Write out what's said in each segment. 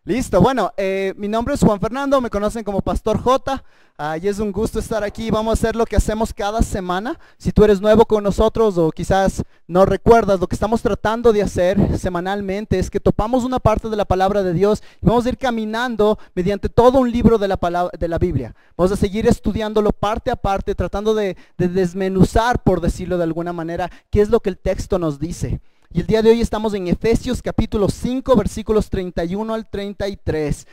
Listo, bueno, mi nombre es Juan Fernando, me conocen como Pastor J, y es un gusto estar aquí. Vamos a hacer lo que hacemos cada semana. Si tú eres nuevo con nosotros o quizás no recuerdas, lo que estamos tratando de hacer semanalmente es que topamos una parte de la palabra de Dios y vamos a ir caminando mediante todo un libro de la Biblia. Vamos a seguir estudiándolo parte a parte, tratando de desmenuzar, por decirlo de alguna manera, qué es lo que el texto nos dice. Y el día de hoy estamos en Efesios capítulo 5, versículos 31 al 33.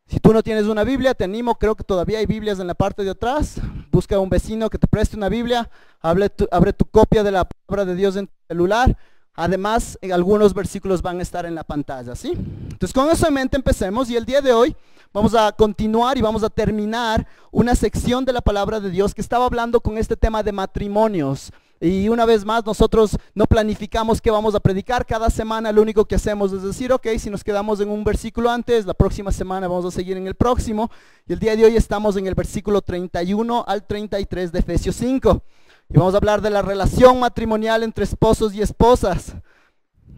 Si tú no tienes una Biblia, te animo, creo que todavía hay Biblias en la parte de atrás. Busca a un vecino que te preste una Biblia, abre tu copia de la palabra de Dios en tu celular. Además, algunos versículos van a estar en la pantalla, ¿sí? Entonces, con eso en mente empecemos, y el día de hoy vamos a continuar y vamos a terminar una sección de la palabra de Dios que estaba hablando con este tema de matrimonios. Y una vez más, nosotros no planificamos qué vamos a predicar cada semana. Lo único que hacemos es decir, ok, si nos quedamos en un versículo antes, la próxima semana vamos a seguir en el próximo. Y el día de hoy estamos en el versículo 31 al 33 de Efesios 5. Y vamos a hablar de la relación matrimonial entre esposos y esposas.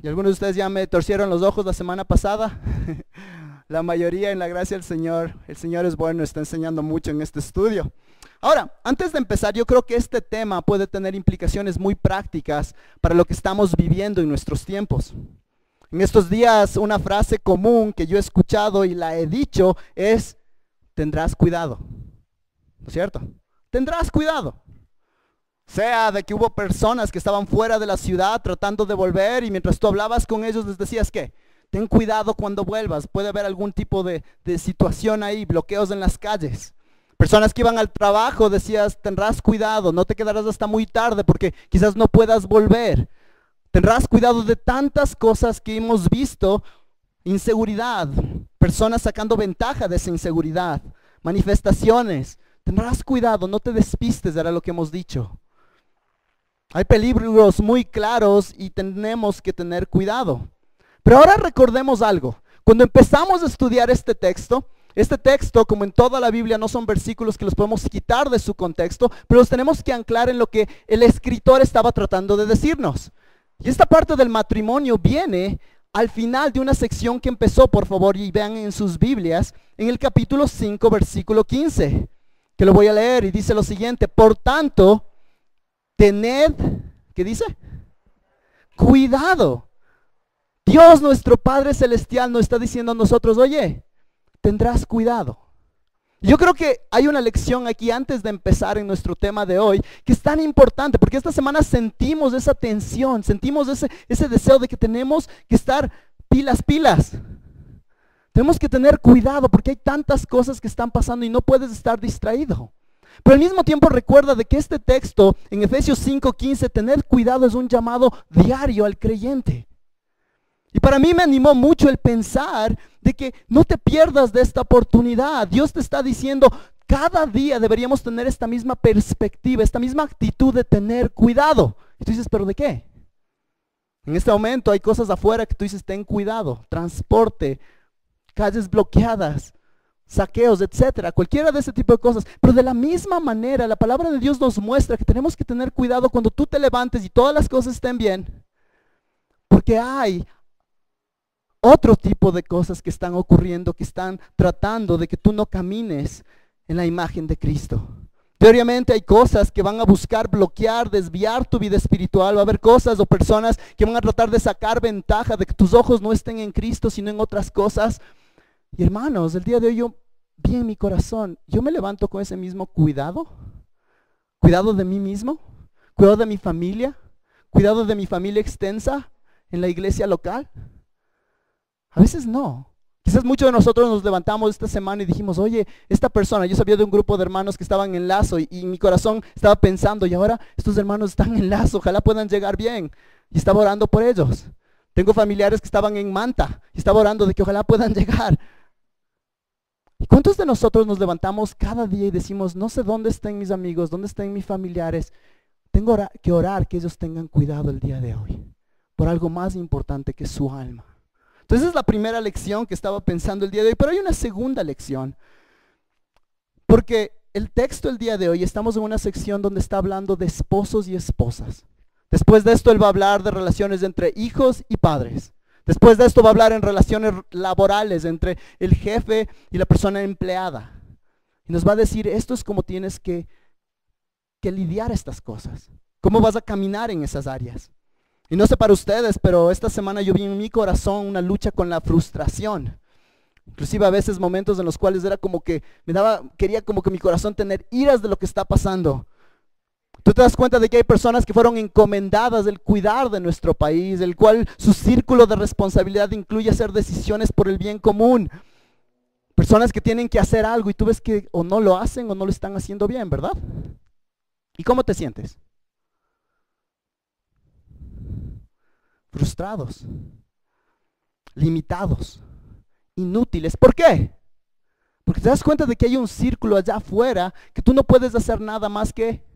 Y algunos de ustedes ya me torcieron los ojos la semana pasada. La mayoría, en la gracia del Señor, el Señor es bueno, está enseñando mucho en este estudio. Ahora, antes de empezar, yo creo que este tema puede tener implicaciones muy prácticas para lo que estamos viviendo en nuestros tiempos. En estos días, una frase común que yo he escuchado y la he dicho es: tendrás cuidado. ¿No es cierto? Tendrás cuidado. Sea de que hubo personas que estaban fuera de la ciudad tratando de volver, y mientras tú hablabas con ellos les decías que ten cuidado cuando vuelvas, puede haber algún tipo de situación ahí, bloqueos en las calles. Personas que iban al trabajo, decías, tendrás cuidado, no te quedarás hasta muy tarde porque quizás no puedas volver. Tendrás cuidado de tantas cosas que hemos visto. Inseguridad, personas sacando ventaja de esa inseguridad, manifestaciones. Tendrás cuidado, no te despistes, era lo que hemos dicho. Hay peligros muy claros y tenemos que tener cuidado. Pero ahora recordemos algo. Cuando empezamos a estudiar este texto, como en toda la Biblia, no son versículos que los podemos quitar de su contexto, pero los tenemos que anclar en lo que el escritor estaba tratando de decirnos. Y esta parte del matrimonio viene al final de una sección que empezó, por favor, y vean en sus Biblias, en el capítulo 5, versículo 15, que lo voy a leer, y dice lo siguiente: por tanto, tened, ¿qué dice? Cuidado. Dios nuestro Padre Celestial nos está diciendo a nosotros, oye, tendrás cuidado. Yo creo que hay una lección aquí antes de empezar en nuestro tema de hoy que es tan importante, porque esta semana sentimos esa tensión, sentimos ese deseo de que tenemos que estar pilas. Tenemos que tener cuidado porque hay tantas cosas que están pasando y no puedes estar distraído. Pero al mismo tiempo recuerda de que este texto en Efesios 5:15, tener cuidado, es un llamado diario al creyente. Y para mí me animó mucho el pensar de que no te pierdas de esta oportunidad. Dios te está diciendo, cada día deberíamos tener esta misma perspectiva, esta misma actitud de tener cuidado. Y tú dices, ¿pero de qué? En este momento hay cosas afuera que tú dices, ten cuidado. Transporte, calles bloqueadas, saqueos, etcétera, cualquiera de ese tipo de cosas. Pero de la misma manera, la palabra de Dios nos muestra que tenemos que tener cuidado cuando tú te levantes y todas las cosas estén bien. Porque hay otro tipo de cosas que están ocurriendo, que están tratando de que tú no camines en la imagen de Cristo. Teóricamente hay cosas que van a buscar bloquear, desviar tu vida espiritual. Va a haber cosas o personas que van a tratar de sacar ventaja de que tus ojos no estén en Cristo, sino en otras cosas. Y hermanos, el día de hoy yo vi en mi corazón, yo me levanto con ese mismo cuidado. Cuidado de mí mismo, cuidado de mi familia, cuidado de mi familia extensa en la iglesia local. A veces no. Quizás muchos de nosotros nos levantamos esta semana y dijimos, oye, esta persona, yo sabía de un grupo de hermanos que estaban en Lazo, y mi corazón estaba pensando, y ahora estos hermanos están en Lazo, ojalá puedan llegar bien. Y estaba orando por ellos. Tengo familiares que estaban en Manta y estaba orando de que ojalá puedan llegar. ¿Y cuántos de nosotros nos levantamos cada día y decimos, no sé dónde están mis amigos, dónde están mis familiares? Tengo que orar que ellos tengan cuidado el día de hoy por algo más importante que su alma. Entonces es la primera lección que estaba pensando el día de hoy, pero hay una segunda lección. Porque el texto el día de hoy, estamos en una sección donde está hablando de esposos y esposas. Después de esto él va a hablar de relaciones entre hijos y padres. Después de esto va a hablar en relaciones laborales entre el jefe y la persona empleada. Y nos va a decir, esto es como tienes que lidiar estas cosas. ¿Cómo vas a caminar en esas áreas? Y no sé para ustedes, pero esta semana yo vi en mi corazón una lucha con la frustración. Inclusive a veces momentos en los cuales era como que quería como que mi corazón tener iras de lo que está pasando. Tú te das cuenta de que hay personas que fueron encomendadas del cuidar de nuestro país, el cual su círculo de responsabilidad incluye hacer decisiones por el bien común. Personas que tienen que hacer algo y tú ves que o no lo hacen o no lo están haciendo bien, ¿verdad? ¿Y cómo te sientes? Frustrados, limitados, inútiles. ¿Por qué? Porque te das cuenta de que hay un círculo allá afuera que tú no puedes hacer nada más que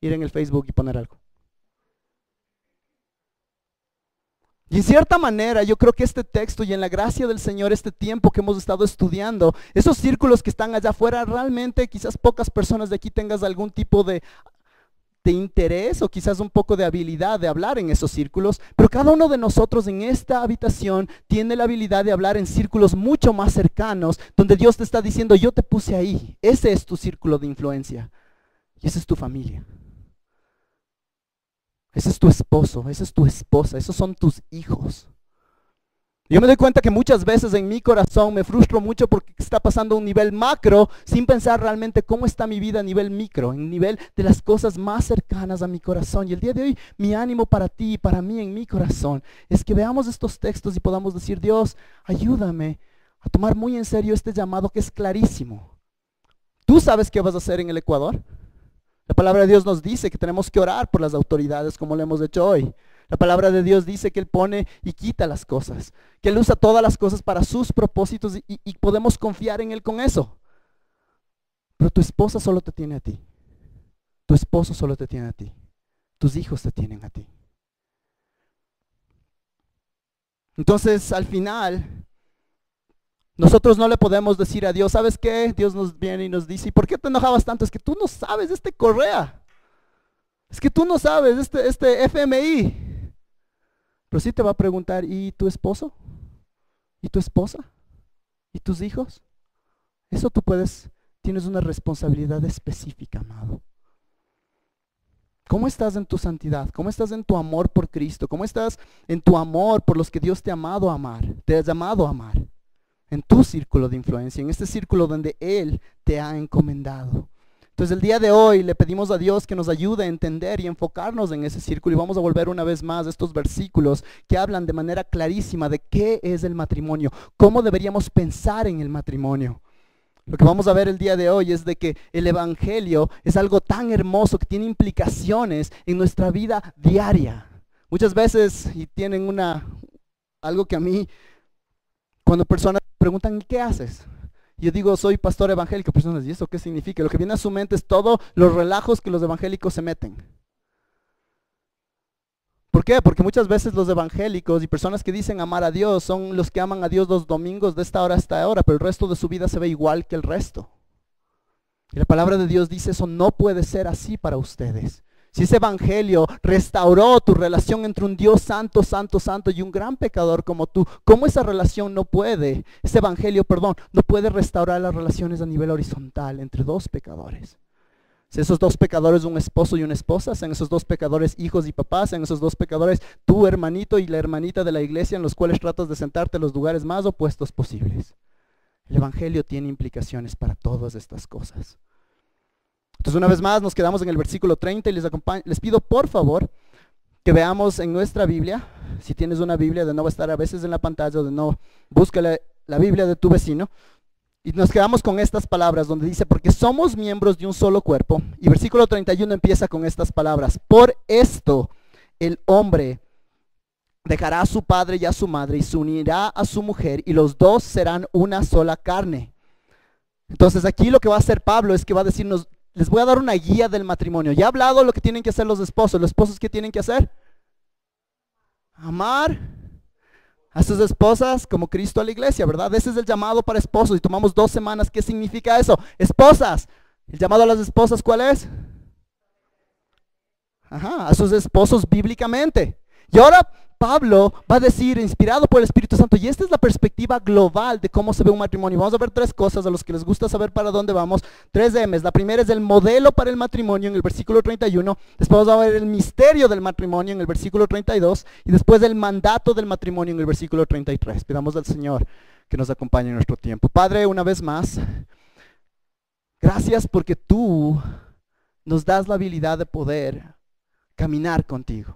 ir en el Facebook y poner algo. Y en cierta manera yo creo que este texto y en la gracia del Señor, este tiempo que hemos estado estudiando, esos círculos que están allá afuera, realmente quizás pocas personas de aquí tengas algún tipo de interés o quizás un poco de habilidad de hablar en esos círculos, pero cada uno de nosotros en esta habitación tiene la habilidad de hablar en círculos mucho más cercanos, donde Dios te está diciendo, yo te puse ahí, ese es tu círculo de influencia y esa es tu familia. Ese es tu esposo, esa es tu esposa, esos son tus hijos. Yo me doy cuenta que muchas veces en mi corazón me frustro mucho porque está pasando a un nivel macro sin pensar realmente cómo está mi vida a nivel micro, en nivel de las cosas más cercanas a mi corazón. Y el día de hoy mi ánimo para ti y para mí en mi corazón es que veamos estos textos y podamos decir, Dios, ayúdame a tomar muy en serio este llamado que es clarísimo. ¿Tú sabes qué vas a hacer en el Ecuador? La palabra de Dios nos dice que tenemos que orar por las autoridades como lo hemos hecho hoy. La palabra de Dios dice que Él pone y quita las cosas, que Él usa todas las cosas para sus propósitos y podemos confiar en Él con eso. Pero tu esposa solo te tiene a ti. Tu esposo solo te tiene a ti. Tus hijos te tienen a ti. Entonces, al final, nosotros no le podemos decir a Dios, ¿sabes qué? Dios nos viene y nos dice, ¿y por qué te enojabas tanto? Es que tú no sabes, Correa. Es que tú no sabes, este FMI. Pero sí te va a preguntar, ¿y tu esposo? ¿Y tu esposa? ¿Y tus hijos? Eso tienes una responsabilidad específica, amado. ¿Cómo estás en tu santidad? ¿Cómo estás en tu amor por Cristo? ¿Cómo estás en tu amor por los que Dios te ha llamado a amar? En tu círculo de influencia, en este círculo donde Él te ha encomendado. Entonces el día de hoy le pedimos a Dios que nos ayude a entender y enfocarnos en ese círculo y vamos a volver una vez más a estos versículos que hablan de manera clarísima de qué es el matrimonio, cómo deberíamos pensar en el matrimonio. Lo que vamos a ver el día de hoy es de que el evangelio es algo tan hermoso que tiene implicaciones en nuestra vida diaria. Muchas veces, y tienen algo que a mí, cuando personas me preguntan, ¿y qué haces? Yo digo, soy pastor evangélico. Personas, ¿y eso qué significa? Lo que viene a su mente es todos los relajos que los evangélicos se meten. ¿Por qué? Porque muchas veces los evangélicos y personas que dicen amar a Dios son los que aman a Dios los domingos de esta hora a esta hora, pero el resto de su vida se ve igual que el resto. Y la palabra de Dios dice, eso no puede ser así para ustedes. Si ese evangelio restauró tu relación entre un Dios santo, santo, santo y un gran pecador como tú, ¿cómo esa relación no puede restaurar las relaciones a nivel horizontal entre dos pecadores? Si esos dos pecadores, un esposo y una esposa, sean esos dos pecadores hijos y papás, sean esos dos pecadores tu hermanito y la hermanita de la iglesia en los cuales tratas de sentarte en los lugares más opuestos posibles. El evangelio tiene implicaciones para todas estas cosas. Entonces una vez más nos quedamos en el versículo 30 y les pido por favor que veamos en nuestra Biblia. Si tienes una Biblia, de no va a estar a veces en la pantalla o de no, busca la Biblia de tu vecino. Y nos quedamos con estas palabras donde dice, porque somos miembros de un solo cuerpo. Y versículo 31 empieza con estas palabras. Por esto el hombre dejará a su padre y a su madre y se unirá a su mujer y los dos serán una sola carne. Entonces aquí lo que va a hacer Pablo es que va a decirnos, les voy a dar una guía del matrimonio. Ya he hablado lo que tienen que hacer los esposos. ¿Qué tienen que hacer? Amar a sus esposas como Cristo a la iglesia, ¿verdad? Ese es el llamado para esposos y tomamos 2 semanas. ¿Qué significa eso? Esposas, el llamado a las esposas, ¿cuál es? A sus esposos bíblicamente. Y ahora Pablo va a decir, inspirado por el Espíritu Santo, y esta es la perspectiva global de cómo se ve un matrimonio. Vamos a ver tres cosas a los que les gusta saber para dónde vamos. Tres M's. La primera es el modelo para el matrimonio en el versículo 31. Después vamos a ver el misterio del matrimonio en el versículo 32. Y después el mandato del matrimonio en el versículo 33. Pidamos al Señor que nos acompañe en nuestro tiempo. Padre, una vez más, gracias porque tú nos das la habilidad de poder caminar contigo.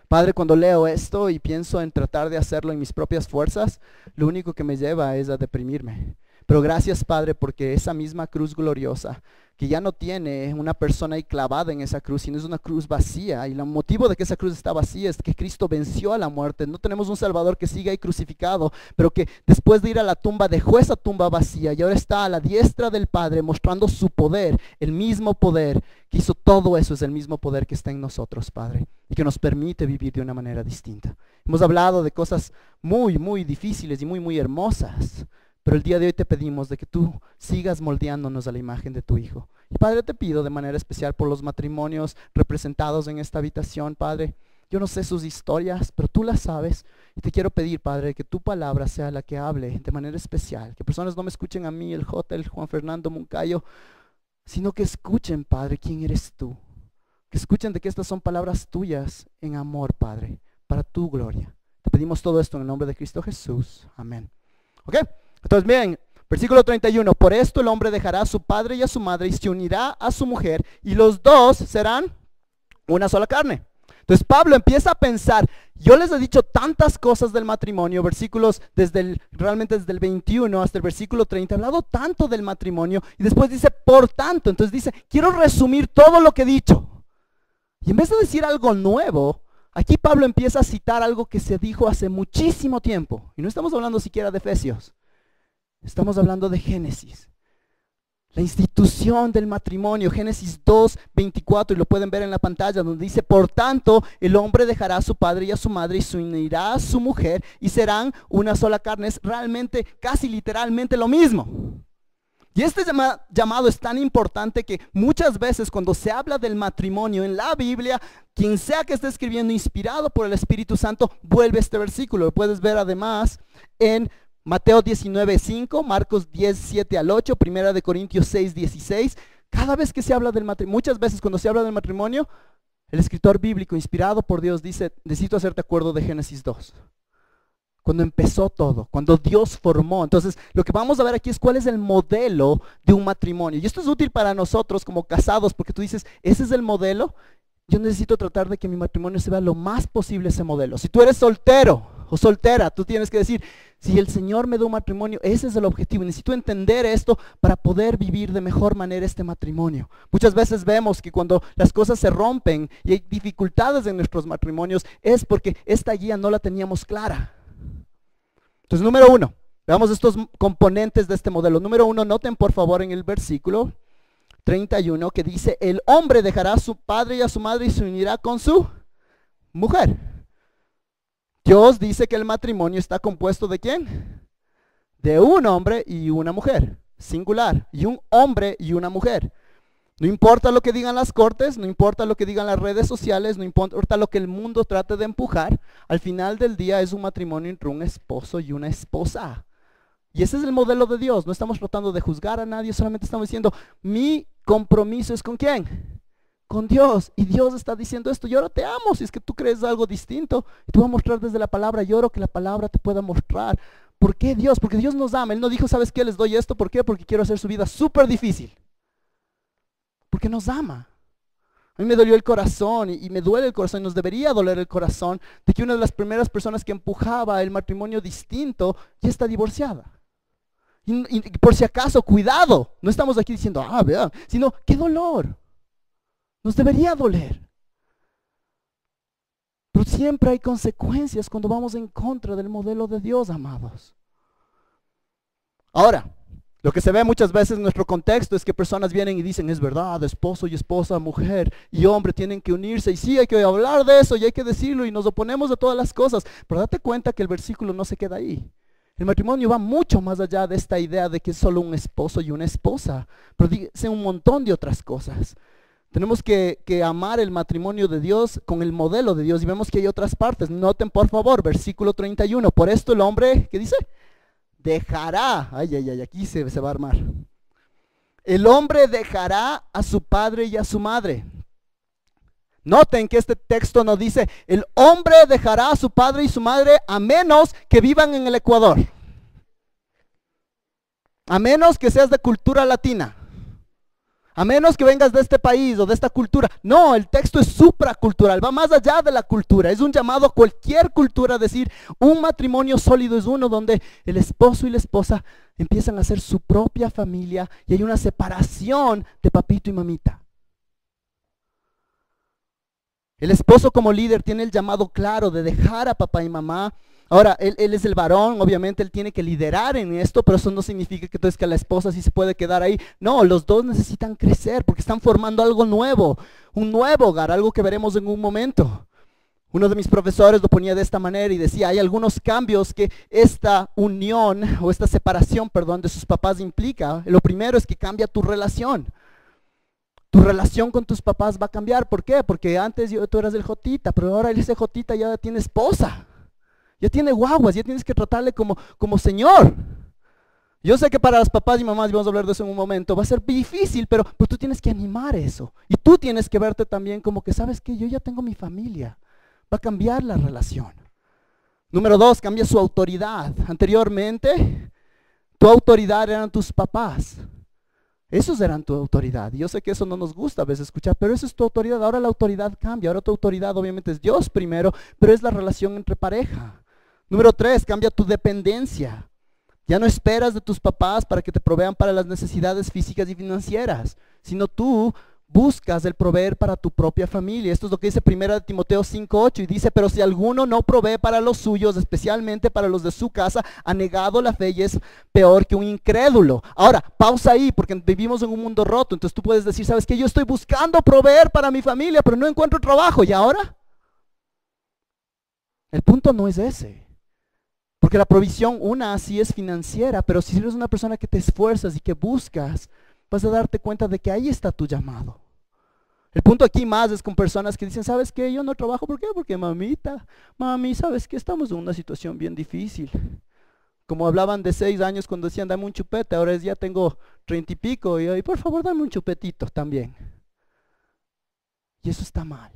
Padre, cuando leo esto y pienso en tratar de hacerlo en mis propias fuerzas, lo único que me lleva es a deprimirme. Pero gracias, Padre, porque esa misma cruz gloriosa, que ya no tiene una persona ahí clavada en esa cruz, sino es una cruz vacía, y el motivo de que esa cruz está vacía es que Cristo venció a la muerte. No tenemos un Salvador que siga ahí crucificado, pero que después de ir a la tumba dejó esa tumba vacía y ahora está a la diestra del Padre mostrando su poder. El mismo poder que hizo todo eso es el mismo poder que está en nosotros, Padre, y que nos permite vivir de una manera distinta. Hemos hablado de cosas muy, muy difíciles y muy, muy hermosas, pero el día de hoy te pedimos de que tú sigas moldeándonos a la imagen de tu Hijo. Y Padre, te pido de manera especial por los matrimonios representados en esta habitación, Padre. Yo no sé sus historias, pero tú las sabes. Y te quiero pedir, Padre, que tu palabra sea la que hable de manera especial. Que personas no me escuchen a mí, el J, el Juan Fernando Moncayo, sino que escuchen, Padre, quién eres tú. Que escuchen de que estas son palabras tuyas en amor, Padre, para tu gloria. Te pedimos todo esto en el nombre de Cristo Jesús. Amén. ¿Ok? Entonces miren, versículo 31, por esto el hombre dejará a su padre y a su madre y se unirá a su mujer y los dos serán una sola carne. Entonces Pablo empieza a pensar, yo les he dicho tantas cosas del matrimonio, versículos realmente desde el 21 hasta el versículo 30, he hablado tanto del matrimonio y después dice, por tanto, entonces dice, quiero resumir todo lo que he dicho. Y en vez de decir algo nuevo, aquí Pablo empieza a citar algo que se dijo hace muchísimo tiempo. Y no estamos hablando siquiera de Efesios. Estamos hablando de Génesis. La institución del matrimonio, Génesis 2, 24, y lo pueden ver en la pantalla, donde dice, por tanto, el hombre dejará a su padre y a su madre y se unirá a su mujer y serán una sola carne. Es realmente, casi literalmente lo mismo. Y este llamado es tan importante que muchas veces cuando se habla del matrimonio en la Biblia, quien sea que esté escribiendo inspirado por el Espíritu Santo, vuelve a este versículo. Lo puedes ver además en Mateo 19:5, Marcos 10:7 al 8, Primera de Corintios 6:16. Cada vez que se habla del matrimonio, muchas veces cuando se habla del matrimonio, el escritor bíblico inspirado por Dios dice, necesito hacerte acuerdo de Génesis 2. Cuando empezó todo, cuando Dios formó. Entonces, lo que vamos a ver aquí es cuál es el modelo de un matrimonio. Y esto es útil para nosotros como casados, porque tú dices, ese es el modelo. Yo necesito tratar de que mi matrimonio se vea lo más posible ese modelo. Si tú eres soltero o soltera, tú tienes que decir, si el Señor me da un matrimonio, ese es el objetivo. Necesito entender esto para poder vivir de mejor manera este matrimonio. Muchas veces vemos que cuando las cosas se rompen y hay dificultades en nuestros matrimonios, es porque esta guía no la teníamos clara. Entonces, número uno, veamos estos componentes de este modelo. Número uno, noten por favor en el versículo 31 que dice, el hombre dejará a su padre y a su madre y se unirá con su mujer. Dios dice que el matrimonio está compuesto ¿de quién? De un hombre y una mujer, singular, y un hombre y una mujer. No importa lo que digan las cortes, no importa lo que digan las redes sociales, no importa lo que el mundo trate de empujar, al final del día es un matrimonio entre un esposo y una esposa. Y ese es el modelo de Dios. No estamos tratando de juzgar a nadie, solamente estamos diciendo, mi compromiso es ¿con quién? Con Dios. Y Dios está diciendo esto, yo ahora te amo. Si es que tú crees algo distinto, te voy a mostrar desde la palabra. Yo oro que la palabra te pueda mostrar. ¿Por qué Dios? Porque Dios nos ama. Él no dijo, ¿sabes qué? Les doy esto. ¿Por qué? Porque quiero hacer su vida súper difícil. Porque nos ama. A mí me dolió el corazón y me duele el corazón, y nos debería doler el corazón de que una de las primeras personas que empujaba el matrimonio distinto ya está divorciada. Y por si acaso, cuidado, no estamos aquí diciendo, vean, sino, qué dolor. Nos debería doler. Pero siempre hay consecuencias cuando vamos en contra del modelo de Dios, amados. Ahora, lo que se ve muchas veces en nuestro contexto es que personas vienen y dicen, es verdad, esposo y esposa, mujer y hombre tienen que unirse, y sí, hay que hablar de eso y hay que decirlo, y nos oponemos a todas las cosas, pero date cuenta que el versículo no se queda ahí. El matrimonio va mucho más allá de esta idea de que es solo un esposo y una esposa, pero dice un montón de otras cosas. Tenemos que amar el matrimonio de Dios con el modelo de Dios. Y vemos que hay otras partes. Noten por favor, versículo 31. Por esto el hombre, ¿qué dice? Dejará. Ay, ay, ay, aquí se va a armar. El hombre dejará a su padre y a su madre. Noten que este texto nos dice, el hombre dejará a su padre y su madre a menos que vivan en el Ecuador. A menos que seas de cultura latina. A menos que vengas de este país o de esta cultura. No, el texto es supracultural, va más allá de la cultura. Es un llamado a cualquier cultura a decir, un matrimonio sólido es uno donde el esposo y la esposa empiezan a hacer su propia familia y hay una separación de papito y mamita. El esposo como líder tiene el llamado claro de dejar a papá y mamá. Ahora, él es el varón, obviamente él tiene que liderar en esto, pero eso no significa que entonces que la esposa sí se puede quedar ahí. No, los dos necesitan crecer porque están formando algo nuevo, un nuevo hogar, algo que veremos en un momento. Uno de mis profesores lo ponía de esta manera y decía, hay algunos cambios que esta unión o esta separación, perdón, de sus papás implica. Lo primero es que cambia tu relación. Tu relación con tus papás va a cambiar. ¿Por qué? Porque antes tú eras el jotita, pero ahora ese jotita ya tiene esposa. Ya tiene guaguas, ya tienes que tratarle como señor. Yo sé que para los papás y mamás, y vamos a hablar de eso en un momento, va a ser difícil, pero tú tienes que animar eso. Y tú tienes que verte también como que, ¿sabes qué? Yo ya tengo mi familia. Va a cambiar la relación. Número 2, cambia su autoridad. Anteriormente, tu autoridad eran tus papás. Esos eran tu autoridad. Y yo sé que eso no nos gusta a veces escuchar, pero eso es tu autoridad. Ahora la autoridad cambia. Ahora tu autoridad obviamente es Dios primero, pero es la relación entre pareja. Número 3, cambia tu dependencia. Ya no esperas de tus papás para que te provean para las necesidades físicas y financieras, sino tú buscas el proveer para tu propia familia. Esto es lo que dice 1 Timoteo 5:8 y dice, pero si alguno no provee para los suyos, especialmente para los de su casa, ha negado la fe y es peor que un incrédulo. Ahora, pausa ahí porque vivimos en un mundo roto, entonces tú puedes decir, ¿sabes qué? Yo estoy buscando proveer para mi familia, pero no encuentro trabajo. ¿Y ahora? El punto no es ese. Porque la provisión, una, sí es financiera, pero si eres una persona que te esfuerzas y que buscas, vas a darte cuenta de que ahí está tu llamado. El punto aquí más es con personas que dicen, ¿sabes qué? Yo no trabajo, ¿por qué? Porque mami, ¿sabes qué? Estamos en una situación bien difícil. Como hablaban de 6 años cuando decían, dame un chupete, ahora ya tengo 30 y pico, y por favor dame un chupetito también. Y eso está mal.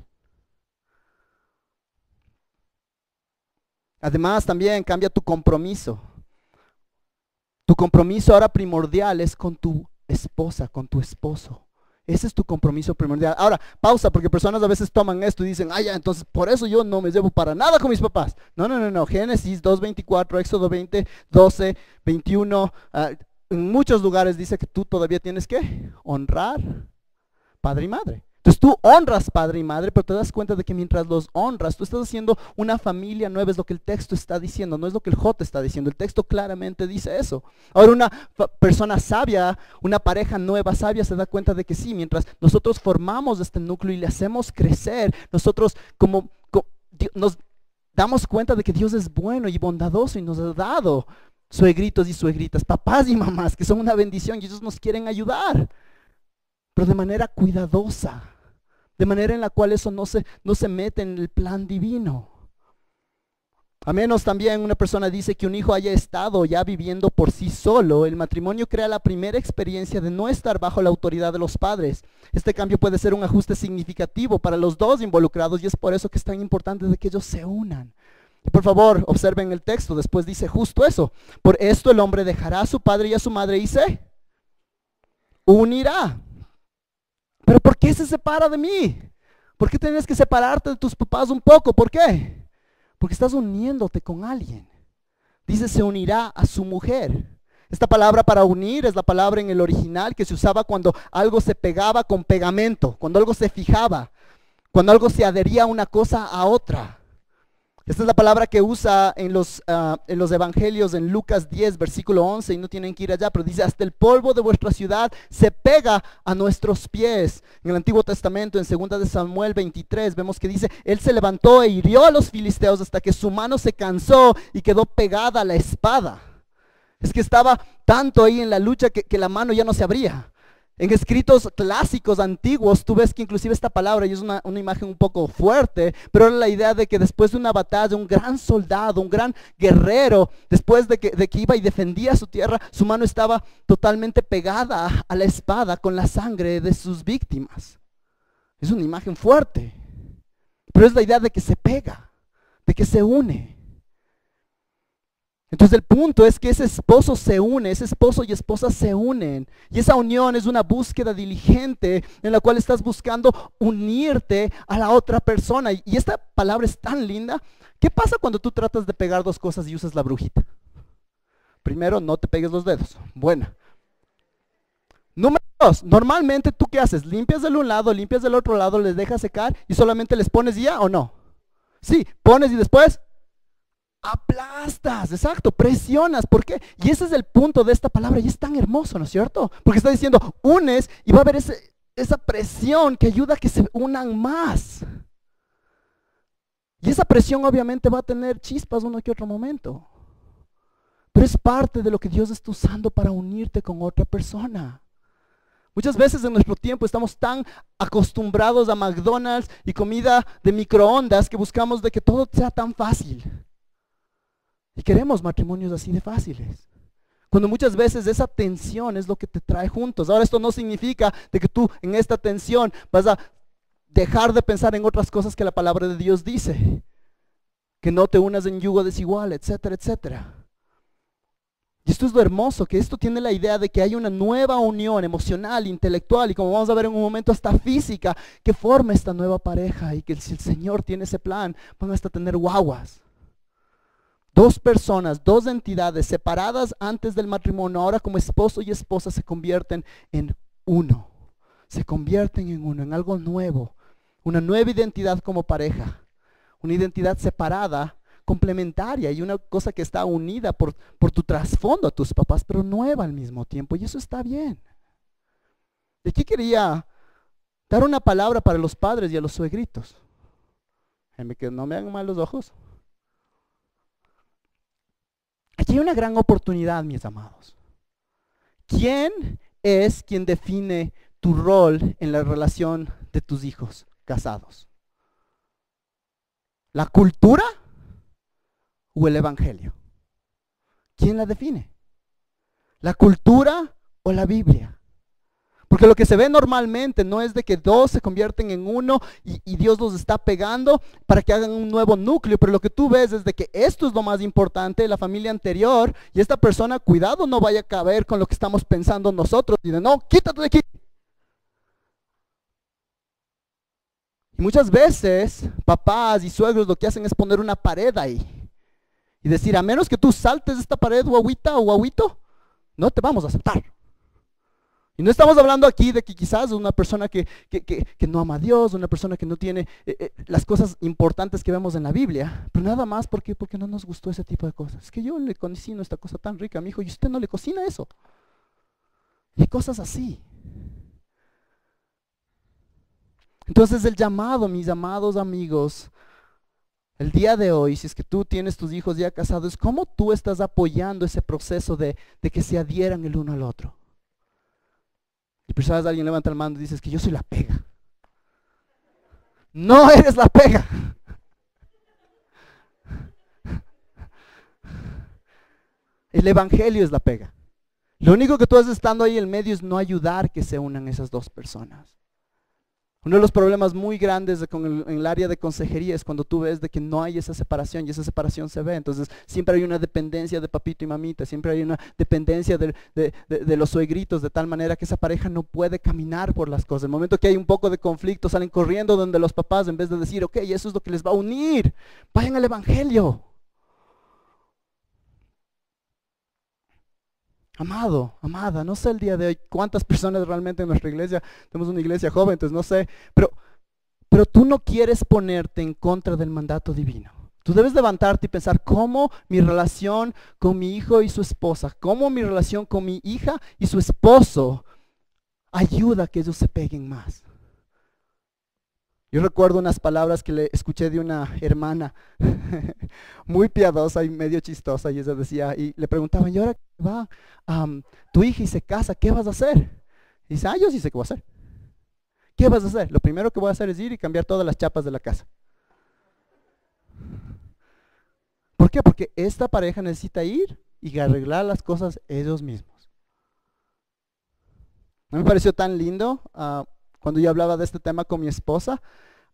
Además también cambia tu compromiso. Tu compromiso ahora primordial es con tu esposa, con tu esposo. Ese es tu compromiso primordial. Ahora, pausa, porque personas a veces toman esto y dicen, ya, entonces por eso yo no me llevo para nada con mis papás. No. Génesis 2:24, Éxodo 20:12, 21, en muchos lugares dice que tú todavía tienes que honrar padre y madre. Entonces tú honras padre y madre, pero te das cuenta de que mientras los honras, tú estás haciendo una familia nueva, es lo que el texto está diciendo, no es lo que el J está diciendo, el texto claramente dice eso. Ahora una persona sabia, una pareja nueva sabia se da cuenta de que sí, mientras nosotros formamos este núcleo y le hacemos crecer, nosotros nos damos cuenta de que Dios es bueno y bondadoso y nos ha dado suegritos y suegritas, papás y mamás que son una bendición y ellos nos quieren ayudar, pero de manera cuidadosa. De manera en la cual eso no se mete en el plan divino. A menos también una persona dice que un hijo haya estado ya viviendo por sí solo. El matrimonio crea la primera experiencia de no estar bajo la autoridad de los padres. Este cambio puede ser un ajuste significativo para los dos involucrados y es por eso que es tan importante de que ellos se unan. Y por favor, observen el texto, después dice justo eso. Por esto el hombre dejará a su padre y a su madre y se unirá. ¿Pero por qué se separa de mí? ¿Por qué tienes que separarte de tus papás un poco? ¿Por qué? Porque estás uniéndote con alguien. Dice, se unirá a su mujer. Esta palabra para unir es la palabra en el original que se usaba cuando algo se pegaba con pegamento, cuando algo se fijaba, cuando algo se adhería una cosa a otra. Esta es la palabra que usa en los evangelios en Lucas 10, versículo 11, y no tienen que ir allá, pero dice, hasta el polvo de vuestra ciudad se pega a nuestros pies. En el Antiguo Testamento, en 2 de Samuel 23, vemos que dice, él se levantó e hirió a los filisteos hasta que su mano se cansó y quedó pegada a la espada. Es que estaba tanto ahí en la lucha que la mano ya no se abría. En escritos clásicos antiguos, tú ves que inclusive esta palabra, y es una imagen un poco fuerte, pero era la idea de que después de una batalla, un gran soldado, un gran guerrero, después de que iba y defendía su tierra, su mano estaba totalmente pegada a la espada con la sangre de sus víctimas. Es una imagen fuerte, pero es la idea de que se pega, de que se une. Entonces el punto es que ese esposo se une, ese esposo y esposa se unen. Y esa unión es una búsqueda diligente en la cual estás buscando unirte a la otra persona. Y esta palabra es tan linda. ¿Qué pasa cuando tú tratas de pegar dos cosas y usas la brujita? Primero, no te pegues los dedos. Buena. Número dos, normalmente tú ¿qué haces? Limpias del un lado, limpias del otro lado, les dejas secar y solamente les pones y ya, ¿o no? Sí, pones y después aplastas, exacto, presionas. ¿Por qué? Y ese es el punto de esta palabra y es tan hermoso, ¿no es cierto? Porque está diciendo, unes y va a haber esa presión que ayuda a que se unan más. Y esa presión obviamente va a tener chispas uno que otro momento. Pero es parte de lo que Dios está usando para unirte con otra persona. Muchas veces en nuestro tiempo estamos tan acostumbrados a McDonald's y comida de microondas que buscamos de que todo sea tan fácil. Y queremos matrimonios así de fáciles. Cuando muchas veces esa tensión es lo que te trae juntos. Ahora esto no significa de que tú en esta tensión vas a dejar de pensar en otras cosas que la palabra de Dios dice. Que no te unas en yugo desigual, etcétera, etcétera. Y esto es lo hermoso, que esto tiene la idea de que hay una nueva unión emocional, intelectual y como vamos a ver en un momento hasta física, que forma esta nueva pareja y que si el Señor tiene ese plan, van hasta tener guaguas. Dos personas, dos entidades separadas antes del matrimonio, ahora como esposo y esposa se convierten en uno. Se convierten en uno, en algo nuevo. Una nueva identidad como pareja. Una identidad separada, complementaria y una cosa que está unida por tu trasfondo a tus papás, pero nueva al mismo tiempo. Y eso está bien. Y aquí quería dar una palabra para los padres y a los suegritos. Que no me hagan mal los ojos. Aquí hay una gran oportunidad, mis amados. ¿Quién es quien define tu rol en la relación de tus hijos casados? ¿La cultura o el evangelio? ¿Quién la define? ¿La cultura o la Biblia? Porque lo que se ve normalmente no es de que dos se convierten en uno y Dios los está pegando para que hagan un nuevo núcleo, pero lo que tú ves es de que esto es lo más importante, la familia anterior, y esta persona, cuidado, no vaya a caber con lo que estamos pensando nosotros, y de no, quítate de aquí. Y muchas veces, papás y suegros lo que hacen es poner una pared ahí, y decir, a menos que tú saltes de esta pared, guaguita o guaguito, no te vamos a aceptar. Y no estamos hablando aquí de que quizás una persona que no ama a Dios, una persona que no tiene las cosas importantes que vemos en la Biblia, pero nada más porque no nos gustó ese tipo de cosas. Es que yo le cocino esta cosa tan rica a mi hijo y usted no le cocina eso. Y cosas así. Entonces el llamado, mis amados amigos, el día de hoy, si es que tú tienes tus hijos ya casados, ¿cómo tú estás apoyando ese proceso de que se adhieran el uno al otro? Y quizás alguien levanta la mano y dice, es que yo soy la pega. No eres la pega. El evangelio es la pega. Lo único que tú haces estando ahí en el medio es no ayudar que se unan esas dos personas. Uno de los problemas muy grandes en el área de consejería es cuando tú ves de que no hay esa separación y esa separación se ve. Entonces siempre hay una dependencia de papito y mamita, siempre hay una dependencia de los suegritos, de tal manera que esa pareja no puede caminar por las cosas. El momento que hay un poco de conflicto salen corriendo donde los papás en vez de decir, ok, eso es lo que les va a unir, vayan al evangelio. Amado, amada, no sé el día de hoy cuántas personas realmente en nuestra iglesia, tenemos una iglesia joven, entonces no sé, pero tú no quieres ponerte en contra del mandato divino. Tú debes levantarte y pensar cómo mi relación con mi hijo y su esposa, cómo mi relación con mi hija y su esposo ayuda a que ellos se peguen más. Yo recuerdo unas palabras que le escuché de una hermana muy piadosa y medio chistosa, y ella decía, y le preguntaban, ¿y ahora qué va tu hija y se casa, qué vas a hacer? Y dice, yo sí sé qué voy a hacer. ¿Qué vas a hacer? Lo primero que voy a hacer es ir y cambiar todas las chapas de la casa. ¿Por qué? Porque esta pareja necesita ir y arreglar las cosas ellos mismos. No me pareció tan lindo cuando yo hablaba de este tema con mi esposa.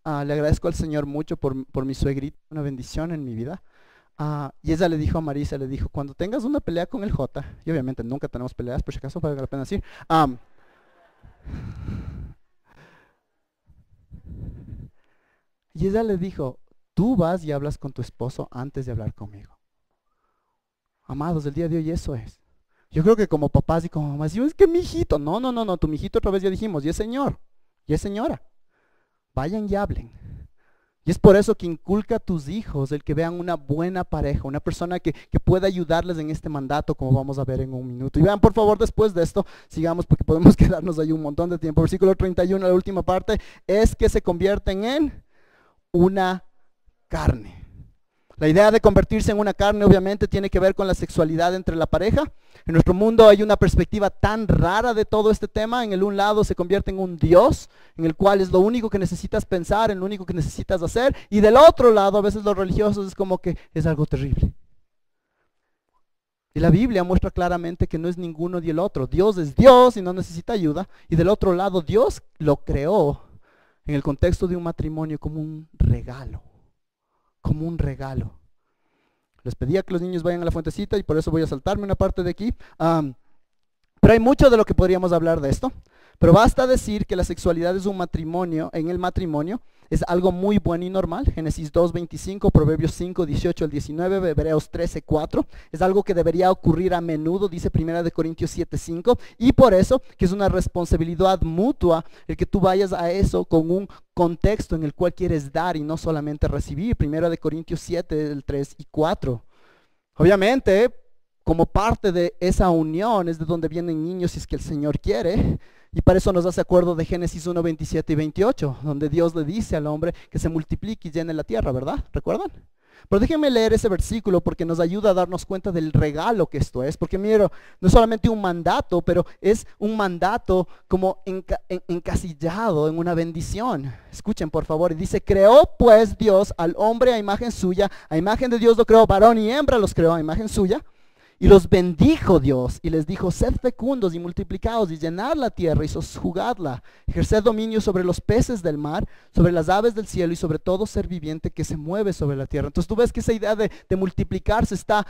Le agradezco al Señor mucho por mi suegrita, una bendición en mi vida. Y ella le dijo a Marisa, le dijo, cuando tengas una pelea con el J, y obviamente nunca tenemos peleas, por si acaso vale la pena decir, y ella le dijo, tú vas y hablas con tu esposo antes de hablar conmigo. Amados, el día de hoy eso es. Yo creo que como papás y como mamás, es que mi hijito, no, tu mijito otra vez ya dijimos, y es señor, y es señora. Vayan y hablen. Y es por eso que inculca a tus hijos el que vean una buena pareja, una persona que pueda ayudarles en este mandato, como vamos a ver en un minuto. Y vean, por favor, después de esto, sigamos porque podemos quedarnos ahí un montón de tiempo. Versículo 31, la última parte, es que se convierten en una carne. La idea de convertirse en una carne obviamente tiene que ver con la sexualidad entre la pareja. En nuestro mundo hay una perspectiva tan rara de todo este tema. En el un lado se convierte en un Dios, en el cual es lo único que necesitas pensar, en lo único que necesitas hacer. Y del otro lado, a veces los religiosos es como que es algo terrible. Y la Biblia muestra claramente que no es ninguno ni el otro. Dios es Dios y no necesita ayuda. Y del otro lado, Dios lo creó en el contexto de un matrimonio como un regalo. Como un regalo. Les pedía que los niños vayan a la fuentecita y por eso voy a saltarme una parte de aquí. Pero hay mucho de lo que podríamos hablar de esto. Pero basta decir que la sexualidad es un matrimonio, en el matrimonio, es algo muy bueno y normal. Génesis 2:25, Proverbios 5:18 al 19, Hebreos 13:4. Es algo que debería ocurrir a menudo, dice 1 Corintios 7:5. Y por eso que es una responsabilidad mutua el que tú vayas a eso con un contexto en el cual quieres dar y no solamente recibir. 1 Corintios 7, el 3 y 4. Obviamente, como parte de esa unión es de donde vienen niños si es que el Señor quiere. Y para eso nos hace acuerdo de Génesis 1, 27 y 28, donde Dios le dice al hombre que se multiplique y llene la tierra, ¿verdad? ¿Recuerdan? Pero déjenme leer ese versículo porque nos ayuda a darnos cuenta del regalo que esto es. Porque mira, no es solamente un mandato, pero es un mandato como encasillado en una bendición. Escuchen por favor, y dice, creó pues Dios al hombre a imagen suya, a imagen de Dios lo creó, varón y hembra los creó a imagen suya. Y los bendijo Dios y les dijo, sed fecundos y multiplicados y llenad la tierra y sosjugadla, ejerced dominio sobre los peces del mar, sobre las aves del cielo y sobre todo ser viviente que se mueve sobre la tierra. Entonces tú ves que esa idea de multiplicarse está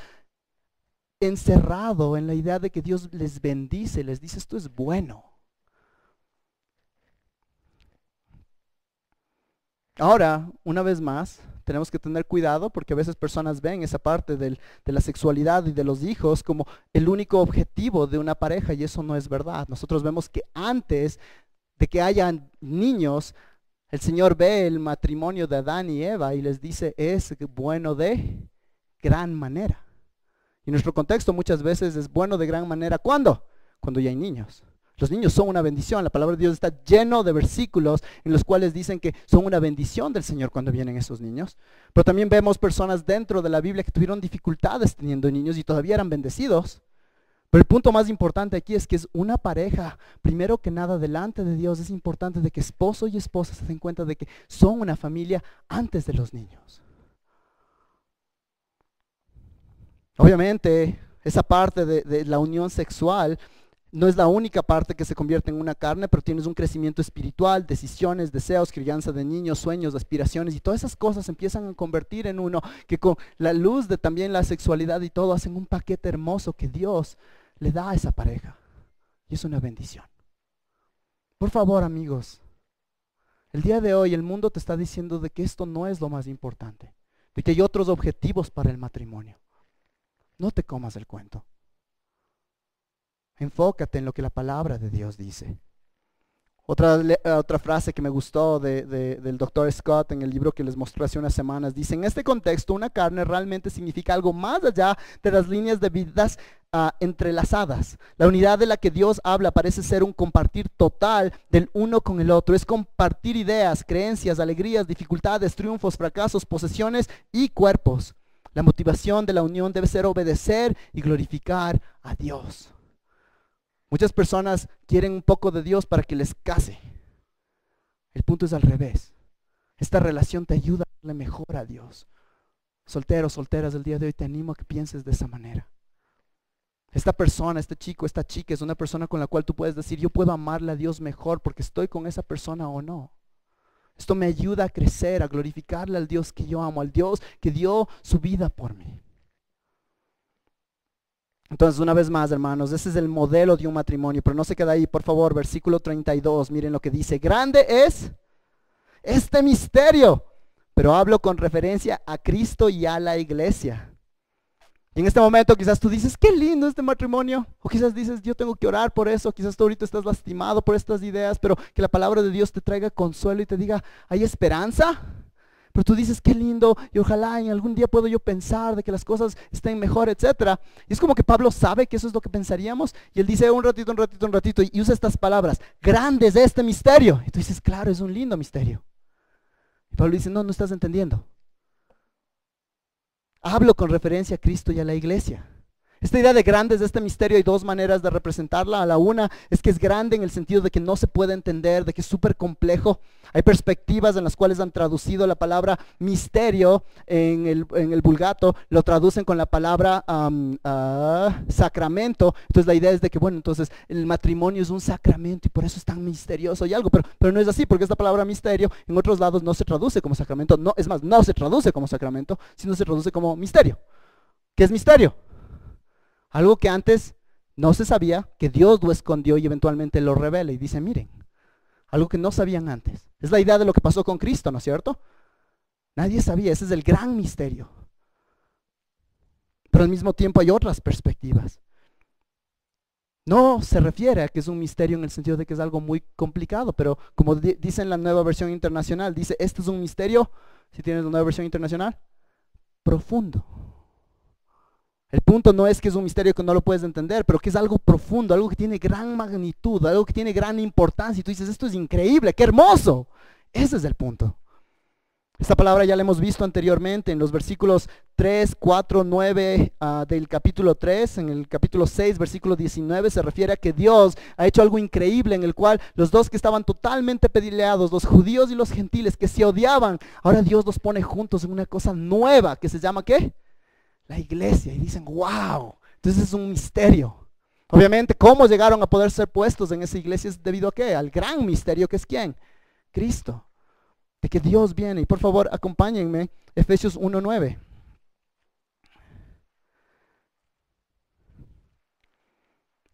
encerrado en la idea de que Dios les bendice, les dice esto es bueno. Ahora, una vez más, tenemos que tener cuidado porque a veces personas ven esa parte de la sexualidad y de los hijos como el único objetivo de una pareja y eso no es verdad. Nosotros vemos que antes de que hayan niños, el Señor ve el matrimonio de Adán y Eva y les dice es bueno de gran manera. Y nuestro contexto muchas veces es bueno de gran manera. ¿Cuándo? Cuando ya hay niños. Los niños son una bendición. La palabra de Dios está lleno de versículos en los cuales dicen que son una bendición del Señor cuando vienen esos niños. Pero también vemos personas dentro de la Biblia que tuvieron dificultades teniendo niños y todavía eran bendecidos. Pero el punto más importante aquí es que es una pareja, primero que nada delante de Dios, es importante de que esposo y esposa se den cuenta de que son una familia antes de los niños. Obviamente, esa parte de la unión sexual no es la única parte que se convierte en una carne, pero tienes un crecimiento espiritual, decisiones, deseos, crianza de niños, sueños, aspiraciones y todas esas cosas empiezan a convertir en uno que con la luz de también la sexualidad y todo hacen un paquete hermoso que Dios le da a esa pareja y es una bendición. Por favor, amigos, el día de hoy el mundo te está diciendo de que esto no es lo más importante, de que hay otros objetivos para el matrimonio. No te comas el cuento. Enfócate en lo que la palabra de Dios dice. Otra frase que me gustó del Dr. Scott en el libro que les mostré hace unas semanas, dice, en este contexto una carne realmente significa algo más allá de las líneas de vidas entrelazadas. La unidad de la que Dios habla parece ser un compartir total del uno con el otro. Es compartir ideas, creencias, alegrías, dificultades, triunfos, fracasos, posesiones y cuerpos. La motivación de la unión debe ser obedecer y glorificar a Dios. Muchas personas quieren un poco de Dios para que les case. El punto es al revés. Esta relación te ayuda a darle mejor a Dios. Solteros, solteras del día de hoy, te animo a que pienses de esa manera. Esta persona, este chico, esta chica es una persona con la cual tú puedes decir, yo puedo amarle a Dios mejor porque estoy con esa persona o no. Esto me ayuda a crecer, a glorificarle al Dios que yo amo, al Dios que dio su vida por mí. Entonces, una vez más, hermanos, ese es el modelo de un matrimonio, pero no se queda ahí, por favor, versículo 32, miren lo que dice. Grande es este misterio, pero hablo con referencia a Cristo y a la iglesia. Y en este momento quizás tú dices, qué lindo este matrimonio, o quizás dices, yo tengo que orar por eso, quizás tú ahorita estás lastimado por estas ideas, pero que la palabra de Dios te traiga consuelo y te diga, ¿hay esperanza? Pero tú dices, qué lindo, y ojalá en algún día puedo yo pensar de que las cosas estén mejor, etcétera. Y es como que Pablo sabe que eso es lo que pensaríamos, y él dice un ratito, y usa estas palabras, grande es este misterio. Y tú dices, claro, es un lindo misterio. Y Pablo dice, no, no estás entendiendo. Hablo con referencia a Cristo y a la iglesia. Esta idea de grandes de este misterio hay dos maneras de representarla. La una es que es grande en el sentido de que no se puede entender, de que es súper complejo. Hay perspectivas en las cuales han traducido la palabra misterio en el Vulgato, lo traducen con la palabra sacramento. Entonces la idea es de que, bueno, entonces el matrimonio es un sacramento y por eso es tan misterioso y algo, pero no es así, porque esta palabra misterio en otros lados no se traduce como sacramento, no, es más, no se traduce como sacramento, sino se traduce como misterio. ¿Qué es misterio? Algo que antes no se sabía, que Dios lo escondió y eventualmente lo revela y dice, miren, algo que no sabían antes. Es la idea de lo que pasó con Cristo, ¿no es cierto? Nadie sabía, ese es el gran misterio. Pero al mismo tiempo hay otras perspectivas. No se refiere a que es un misterio en el sentido de que es algo muy complicado, pero como dice en la nueva versión internacional, dice, este es un misterio, si tienes la nueva versión internacional, profundo. El punto no es que es un misterio que no lo puedes entender, pero que es algo profundo, algo que tiene gran magnitud, algo que tiene gran importancia. Y tú dices, esto es increíble, qué hermoso. Ese es el punto. Esta palabra ya la hemos visto anteriormente en los versículos 3, 4, 9 del capítulo 3. En el capítulo 6, versículo 19, se refiere a que Dios ha hecho algo increíble en el cual los dos que estaban totalmente peleados, los judíos y los gentiles que se odiaban, ahora Dios los pone juntos en una cosa nueva que se llama ¿qué? La iglesia. Y dicen, wow, entonces es un misterio. Obviamente, ¿cómo llegaron a poder ser puestos en esa iglesia? ¿Es debido a qué? Al gran misterio que es ¿quién? Cristo. De que Dios viene. Y por favor, acompáñenme, Efesios 1:9.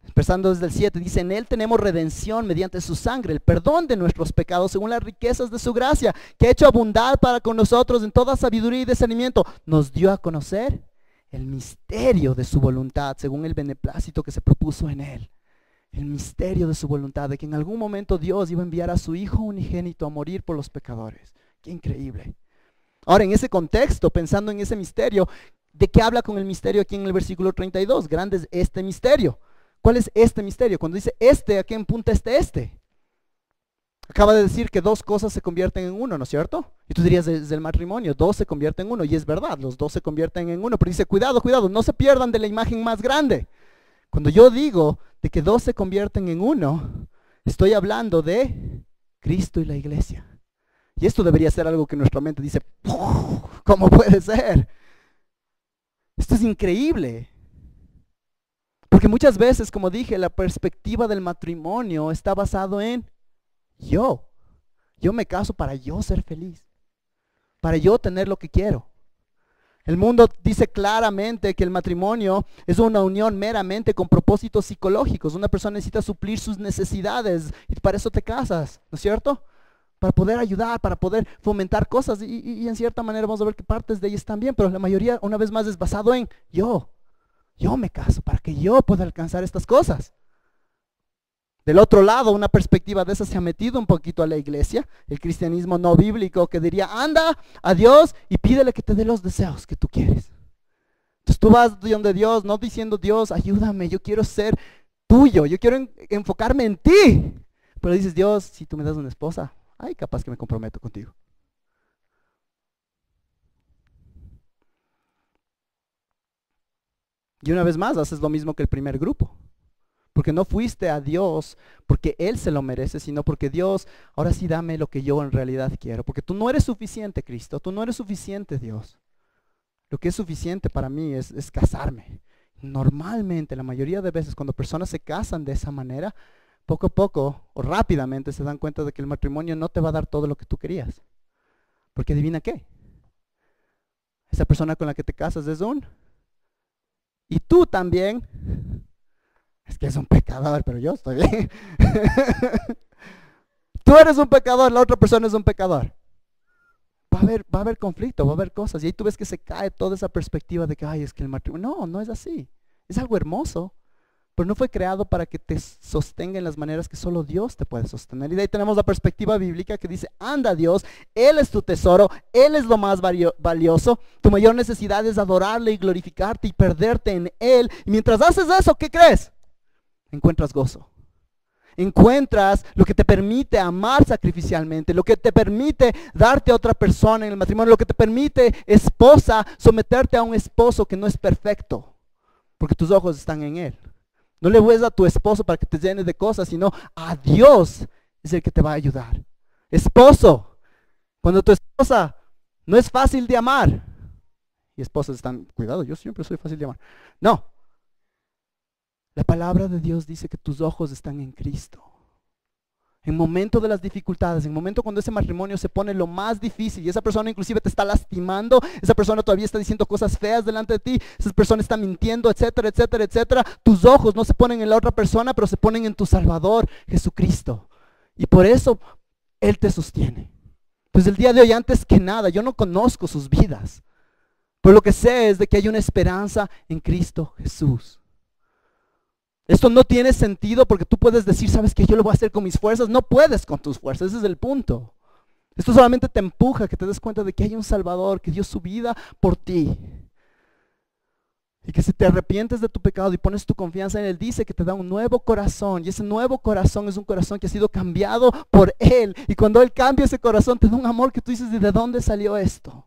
Empezando desde el 7, dice, en Él tenemos redención mediante su sangre, el perdón de nuestros pecados según las riquezas de su gracia, que ha hecho abundar para con nosotros en toda sabiduría y discernimiento. Nos dio a conocer el misterio de su voluntad según el beneplácito que se propuso en Él. El misterio de su voluntad, de que en algún momento Dios iba a enviar a su Hijo unigénito a morir por los pecadores. ¡Qué increíble! Ahora, en ese contexto, pensando en ese misterio, ¿de qué habla con el misterio aquí en el versículo 32? Grande es este misterio. ¿Cuál es este misterio? Cuando dice este, ¿a qué apunta este? Acaba de decir que dos cosas se convierten en uno, ¿no es cierto? Y tú dirías, desde el matrimonio, dos se convierten en uno. Y es verdad, los dos se convierten en uno. Pero dice, cuidado, cuidado, no se pierdan de la imagen más grande. Cuando yo digo de que dos se convierten en uno, estoy hablando de Cristo y la iglesia. Y esto debería ser algo que nuestra mente dice, ¿cómo puede ser? Esto es increíble. Porque muchas veces, como dije, la perspectiva del matrimonio está basado en yo. Yo me caso para yo ser feliz, para yo tener lo que quiero. El mundo dice claramente que el matrimonio es una unión meramente con propósitos psicológicos. Una persona necesita suplir sus necesidades y para eso te casas, ¿no es cierto? Para poder ayudar, para poder fomentar cosas y en cierta manera vamos a ver que partes de ellas están bien, pero la mayoría una vez más es basado en yo. Yo me caso para que yo pueda alcanzar estas cosas. Del otro lado, una perspectiva de esa se ha metido un poquito a la iglesia, el cristianismo no bíblico que diría, anda a Dios y pídele que te dé los deseos que tú quieres. Entonces tú vas donde Dios, no diciendo, Dios, ayúdame, yo quiero ser tuyo, yo quiero enfocarme en ti. Pero dices, Dios, si tú me das una esposa, ay, capaz que me comprometo contigo. Y una vez más, haces lo mismo que el primer grupo. Porque no fuiste a Dios porque Él se lo merece, sino porque Dios, ahora sí dame lo que yo en realidad quiero. Porque tú no eres suficiente, Cristo, tú no eres suficiente, Dios. Lo que es suficiente para mí es casarme. Normalmente, la mayoría de veces, cuando personas se casan de esa manera, poco a poco o rápidamente se dan cuenta de que el matrimonio no te va a dar todo lo que tú querías. Porque adivina qué, esa persona con la que te casas es y tú también, es que es un pecador, pero yo estoy bien. Tú eres un pecador, la otra persona es un pecador. Va a haber conflicto, va a haber cosas. Y ahí tú ves que se cae toda esa perspectiva de que, ay, es que el matrimonio, no, no es así. Es algo hermoso, pero no fue creado para que te sostenga en las maneras que solo Dios te puede sostener. Y de ahí tenemos la perspectiva bíblica que dice, anda Dios, Él es tu tesoro, Él es lo más valioso. Tu mayor necesidad es adorarle y glorificarte y perderte en Él. Y mientras haces eso, ¿qué crees? Encuentras gozo. Encuentras lo que te permite amar sacrificialmente, lo que te permite darte a otra persona en el matrimonio, lo que te permite, esposa, someterte a un esposo que no es perfecto, porque tus ojos están en Él. No le vuelvas a tu esposo para que te llenes de cosas, sino a Dios es el que te va a ayudar. Esposo, cuando tu esposa no es fácil de amar, y esposas están, cuidado, yo siempre soy fácil de amar. No. La palabra de Dios dice que tus ojos están en Cristo. En momento de las dificultades, en momento cuando ese matrimonio se pone lo más difícil y esa persona inclusive te está lastimando, esa persona todavía está diciendo cosas feas delante de ti, esa persona está mintiendo, etcétera, etcétera, etcétera, tus ojos no se ponen en la otra persona, pero se ponen en tu Salvador, Jesucristo. Y por eso Él te sostiene. Entonces el día de hoy, antes que nada, yo no conozco sus vidas, pero lo que sé es de que hay una esperanza en Cristo Jesús. Esto no tiene sentido porque tú puedes decir, ¿sabes qué? Yo lo voy a hacer con mis fuerzas. No puedes con tus fuerzas, ese es el punto. Esto solamente te empuja a que te des cuenta de que hay un Salvador que dio su vida por ti. Y que si te arrepientes de tu pecado y pones tu confianza en Él, dice que te da un nuevo corazón. Y ese nuevo corazón es un corazón que ha sido cambiado por Él. Y cuando Él cambia ese corazón, te da un amor que tú dices, ¿de dónde salió esto?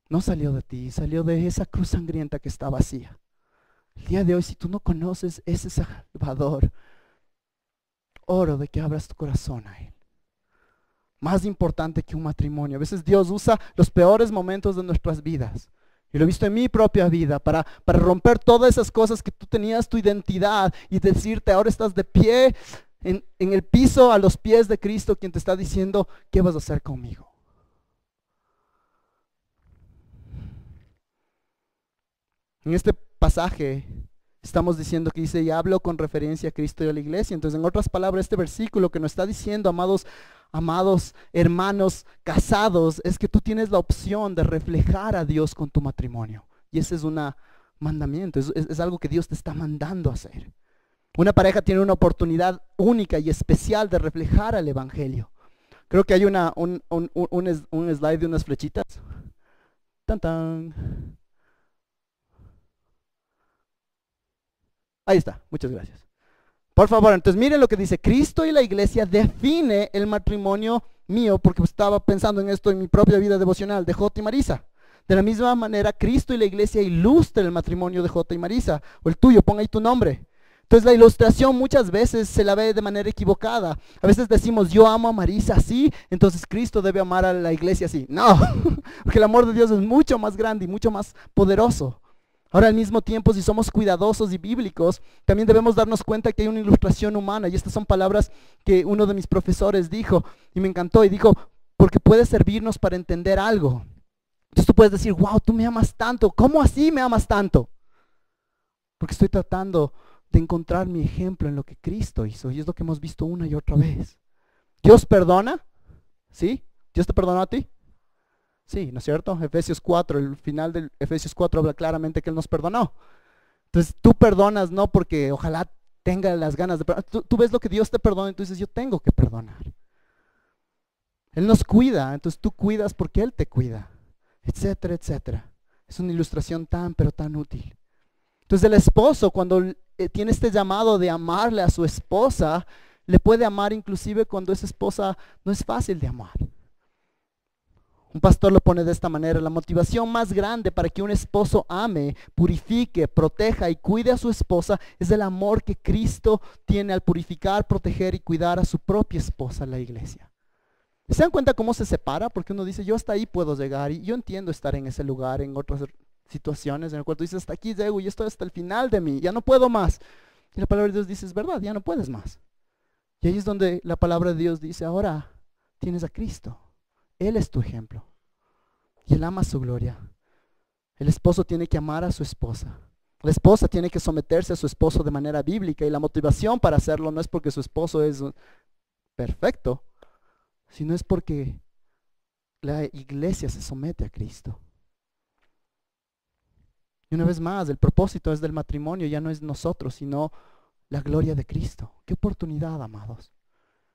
No salió de ti, salió de esa cruz sangrienta que está vacía. El día de hoy, si tú no conoces ese Salvador, oro de que abras tu corazón a Él. Más importante que un matrimonio. A veces Dios usa los peores momentos de nuestras vidas. Y lo he visto en mi propia vida para romper todas esas cosas que tú tenías tu identidad y decirte, ahora estás de pie en el piso a los pies de Cristo, quien te está diciendo, ¿qué vas a hacer conmigo? En este pasaje estamos diciendo que dice, y hablo con referencia a Cristo y a la iglesia. Entonces, en otras palabras, este versículo que nos está diciendo, amados hermanos casados, es que tú tienes la opción de reflejar a Dios con tu matrimonio. Y ese es un mandamiento, es algo que Dios te está mandando a hacer. Una pareja tiene una oportunidad única y especial de reflejar al evangelio. Creo que hay un slide de unas flechitas. Tan tan. Ahí está, muchas gracias. Por favor, entonces miren lo que dice, Cristo y la iglesia define el matrimonio mío, porque estaba pensando en esto en mi propia vida devocional de Jota y Marisa. De la misma manera, Cristo y la iglesia ilustran el matrimonio de Jota y Marisa, o el tuyo, pon ahí tu nombre. Entonces la ilustración muchas veces se la ve de manera equivocada. A veces decimos, yo amo a Marisa así, entonces Cristo debe amar a la iglesia así. No, porque el amor de Dios es mucho más grande y mucho más poderoso. Ahora al mismo tiempo, si somos cuidadosos y bíblicos, también debemos darnos cuenta que hay una ilustración humana. Y estas son palabras que uno de mis profesores dijo, y me encantó, y dijo, porque puede servirnos para entender algo. Entonces tú puedes decir, wow, tú me amas tanto. ¿Cómo así me amas tanto? Porque estoy tratando de encontrar mi ejemplo en lo que Cristo hizo, y es lo que hemos visto una y otra vez. ¿Dios perdona? ¿Sí? ¿Dios te perdonó a ti? Sí, ¿no es cierto? Efesios 4, el final de Efesios 4 habla claramente que Él nos perdonó. Entonces tú perdonas no porque ojalá tenga las ganas de perdonar. Tú ves lo que Dios te perdona y tú dices, yo tengo que perdonar. Él nos cuida, entonces tú cuidas porque Él te cuida, etcétera, etcétera. Es una ilustración tan, pero tan útil. Entonces el esposo, cuando tiene este llamado de amarle a su esposa, le puede amar inclusive cuando esa esposa no es fácil de amar. Un pastor lo pone de esta manera: la motivación más grande para que un esposo ame, purifique, proteja y cuide a su esposa es el amor que Cristo tiene al purificar, proteger y cuidar a su propia esposa, la iglesia. ¿Se dan cuenta cómo se separa? Porque uno dice, yo hasta ahí puedo llegar y yo entiendo estar en ese lugar, en otras situaciones en el cual tú dices, hasta aquí llego y esto hasta el final de mí, ya no puedo más. Y la palabra de Dios dice, es verdad, ya no puedes más. Y ahí es donde la palabra de Dios dice, ahora tienes a Cristo. Él es tu ejemplo. Y Él ama su gloria. El esposo tiene que amar a su esposa. La esposa tiene que someterse a su esposo de manera bíblica. Y la motivación para hacerlo no es porque su esposo es perfecto, sino es porque la iglesia se somete a Cristo. Y una vez más, el propósito es del matrimonio, ya no es nosotros, sino la gloria de Cristo. ¡Qué oportunidad, amados!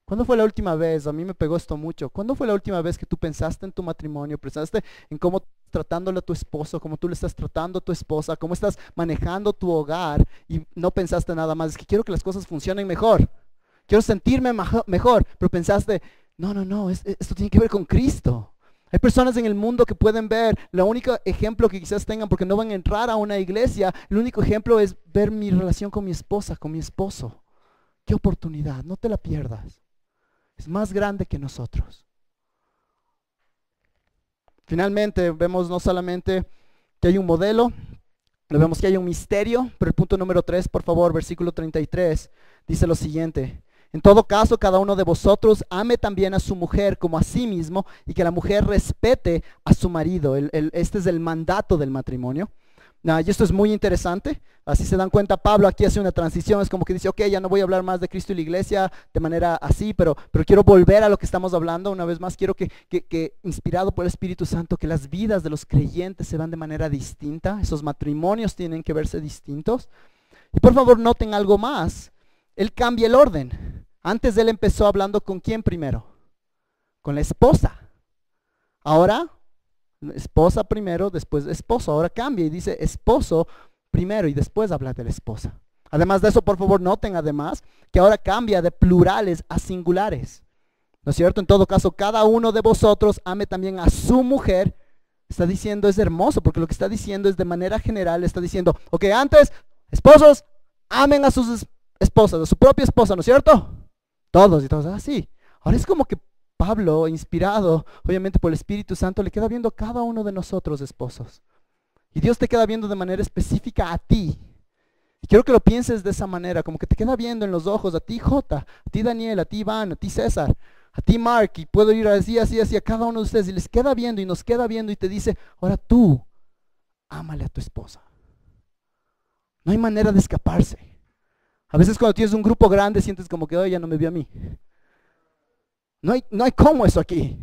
¿Cuándo fue la última vez? A mí me pegó esto mucho. ¿Cuándo fue la última vez que tú pensaste en tu matrimonio, pensaste en cómo tratándole a tu esposo, cómo tú le estás tratando a tu esposa, cómo estás manejando tu hogar y no pensaste nada más? Es que quiero que las cosas funcionen mejor. Quiero sentirme mejor. Pero pensaste, no, esto tiene que ver con Cristo. Hay personas en el mundo que pueden ver, el único ejemplo que quizás tengan, porque no van a entrar a una iglesia, el único ejemplo es ver mi relación con mi esposa, con mi esposo. ¡Qué oportunidad! No te la pierdas. Es más grande que nosotros. Finalmente vemos no solamente que hay un modelo, lo vemos que hay un misterio, pero el punto número 3, por favor, versículo 33, dice lo siguiente: en todo caso, cada uno de vosotros ame también a su mujer como a sí mismo, y que la mujer respete a su marido. Este es el mandato del matrimonio. Y esto es muy interesante. Así se dan cuenta, Pablo aquí hace una transición, es como que dice, ok, ya no voy a hablar más de Cristo y la iglesia de manera así, pero quiero volver a lo que estamos hablando. Una vez más, quiero que inspirado por el Espíritu Santo, que las vidas de los creyentes se van de manera distinta. Esos matrimonios tienen que verse distintos. Y por favor, noten algo más. Él cambia el orden. Antes él empezó hablando con quién primero, con la esposa. Ahora, esposa primero, después esposo. Ahora cambia y dice esposo primero y después habla de la esposa. Además de eso, por favor, noten además que ahora cambia de plurales a singulares. ¿No es cierto? En todo caso, cada uno de vosotros ame también a su mujer. Está diciendo, es hermoso, porque lo que está diciendo es de manera general, está diciendo, ok, antes, esposos, amen a sus esposas, a su propia esposa, ¿no es cierto? Todos y todos, así. Ahora es como que Pablo, inspirado obviamente por el Espíritu Santo, le queda viendo a cada uno de nosotros esposos. Y Dios te queda viendo de manera específica a ti. Y quiero que lo pienses de esa manera, como que te queda viendo en los ojos a ti Jota, a ti Daniel, a ti Iván, a ti César, a ti Mark, y puedo ir así a cada uno de ustedes, y les queda viendo y nos queda viendo y te dice, ahora tú, ámale a tu esposa. No hay manera de escaparse. A veces cuando tienes un grupo grande sientes como que, oye, ya no me vio a mí. No hay cómo eso aquí.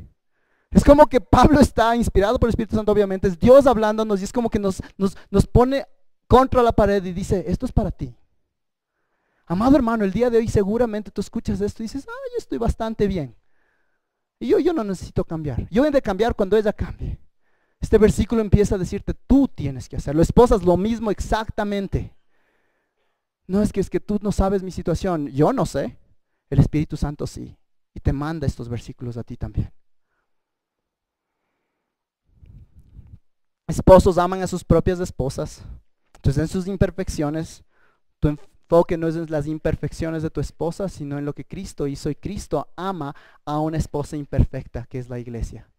Es como que Pablo está inspirado por el Espíritu Santo, obviamente, es Dios hablándonos y es como que nos pone contra la pared y dice, esto es para ti. Amado hermano, el día de hoy seguramente tú escuchas esto y dices, yo estoy bastante bien. Y yo no necesito cambiar. Yo he de cambiar cuando ella cambie. Este versículo empieza a decirte, tú tienes que hacerlo. Esposas, lo mismo exactamente. No es que tú no sabes mi situación. Yo no sé. El Espíritu Santo sí. Y te manda estos versículos a ti también. Esposos aman a sus propias esposas. Entonces en sus imperfecciones, tu enfoque no es en las imperfecciones de tu esposa, sino en lo que Cristo hizo. Y Cristo ama a una esposa imperfecta, que es la iglesia.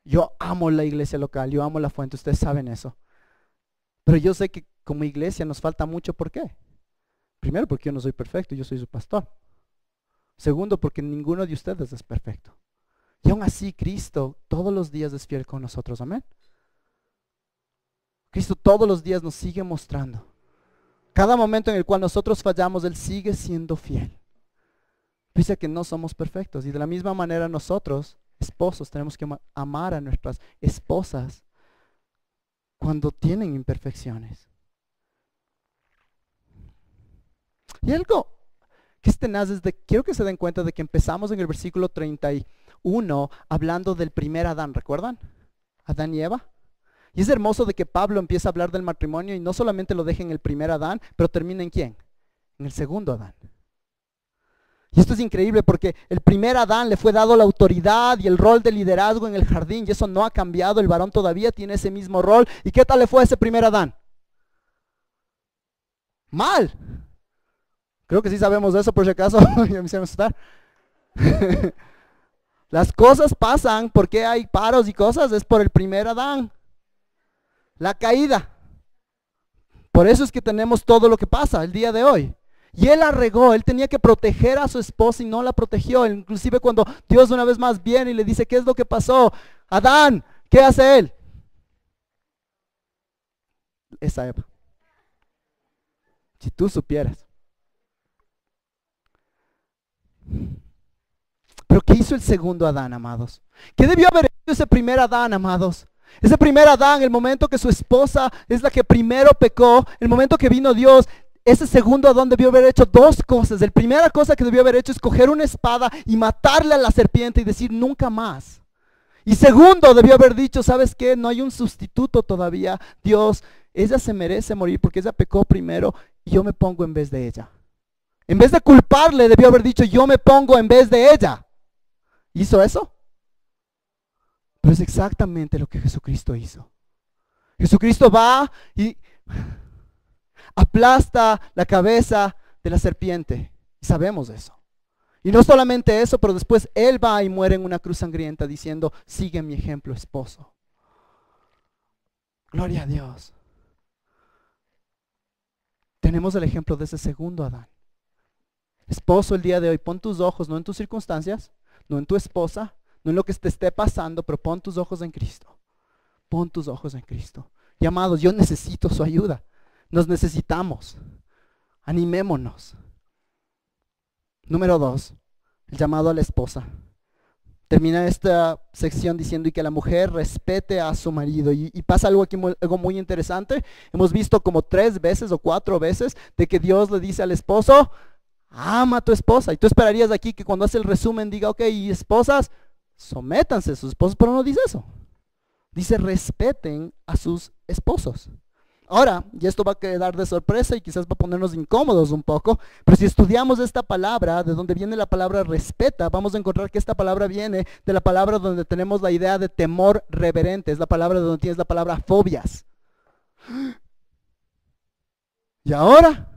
Yo amo la iglesia local, yo amo la fuente, ustedes saben eso. Pero yo sé que como iglesia nos falta mucho. ¿Por qué? Primero, porque yo no soy perfecto, yo soy su pastor. Segundo, porque ninguno de ustedes es perfecto. Y aún así, Cristo todos los días es fiel con nosotros, amén. Cristo todos los días nos sigue mostrando. Cada momento en el cual nosotros fallamos, Él sigue siendo fiel. Dice que no somos perfectos. Y de la misma manera nosotros, esposos, tenemos que amar a nuestras esposas cuando tienen imperfecciones. Y algo que es tenaz es quiero que se den cuenta de que empezamos en el versículo 31 hablando del primer Adán, ¿recuerdan? Adán y Eva. Y es hermoso de que Pablo empieza a hablar del matrimonio y no solamente lo deja en el primer Adán, pero termina en ¿quién? En el segundo Adán. Y esto es increíble porque el primer Adán le fue dado la autoridad y el rol de liderazgo en el jardín, y eso no ha cambiado. El varón todavía tiene ese mismo rol. ¿Y qué tal le fue a ese primer Adán? Mal. Creo que sí sabemos de eso, por si acaso. Ya me hicieron asustar. Las cosas pasan. ¿Por qué hay paros y cosas? Es por el primer Adán. La caída. Por eso es que tenemos todo lo que pasa el día de hoy. Y él la regó, él tenía que proteger a su esposa y no la protegió. Inclusive cuando Dios una vez más viene y le dice, ¿qué es lo que pasó? Adán, ¿qué hace él? Esa Eva. Si tú supieras. Pero ¿qué hizo el segundo Adán, amados? ¿Qué debió haber hecho ese primer Adán, amados? Ese primer Adán, el momento que su esposa es la que primero pecó, el momento que vino Dios, ese segundo Adán debió haber hecho dos cosas. La primera cosa que debió haber hecho es coger una espada y matarle a la serpiente y decir nunca más. Y segundo, debió haber dicho, ¿sabes qué? No hay un sustituto todavía. Dios, ella se merece morir porque ella pecó primero y yo me pongo en vez de ella. En vez de culparle, debió haber dicho, yo me pongo en vez de ella. ¿Hizo eso? Pero es exactamente lo que Jesucristo hizo. Jesucristo va y aplasta la cabeza de la serpiente. Y sabemos eso. Y no solamente eso, pero después Él va y muere en una cruz sangrienta diciendo, sigue mi ejemplo, esposo. Gloria a Dios. Tenemos el ejemplo de ese segundo Adán. Esposo, el día de hoy, pon tus ojos no en tus circunstancias, no en tu esposa, no en lo que te esté pasando, pero pon tus ojos en Cristo. Pon tus ojos en Cristo. Y amados, yo necesito su ayuda. Nos necesitamos. Animémonos. Número 2, el llamado a la esposa. Termina esta sección diciendo y que la mujer respete a su marido. Y pasa algo aquí algo muy interesante. Hemos visto como 3 veces o 4 veces de que Dios le dice al esposo, ama a tu esposa. Y tú esperarías aquí que cuando hace el resumen diga, ok, y esposas, sométanse a sus esposos, pero no dice eso. Dice respeten a sus esposos. Ahora, y esto va a quedar de sorpresa y quizás va a ponernos incómodos un poco, pero si estudiamos esta palabra, de donde viene la palabra respeta, vamos a encontrar que esta palabra viene de la palabra donde tenemos la idea de temor reverente, es la palabra de donde tienes la palabra fobias. ¿Y ahora?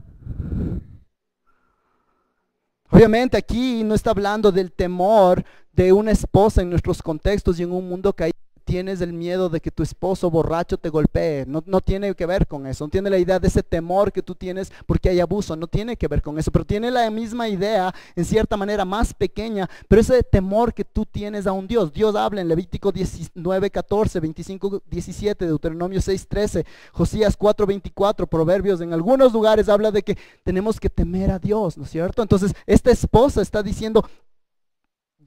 Obviamente aquí no está hablando del temor de una esposa en nuestros contextos y en un mundo caído. Tienes el miedo de que tu esposo borracho te golpee, no tiene que ver con eso, no tiene la idea de ese temor que tú tienes porque hay abuso, no tiene que ver con eso, pero tiene la misma idea en cierta manera más pequeña, pero ese temor que tú tienes a un Dios. Dios habla en Levítico 19:14, 25:17, Deuteronomio 6:13, Josías 4:24, Proverbios, en algunos lugares habla de que tenemos que temer a Dios, ¿no es cierto? Entonces esta esposa está diciendo,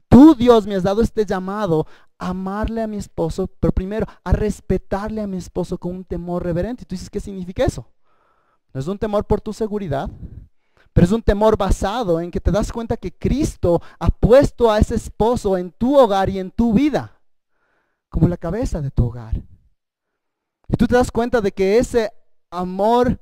tú Dios me has dado este llamado a amarle a mi esposo, pero primero a respetarle a mi esposo con un temor reverente. Y tú dices, ¿qué significa eso? No es un temor por tu seguridad, pero es un temor basado en que te das cuenta que Cristo ha puesto a ese esposo en tu hogar y en tu vida como la cabeza de tu hogar. Y tú te das cuenta de que ese amor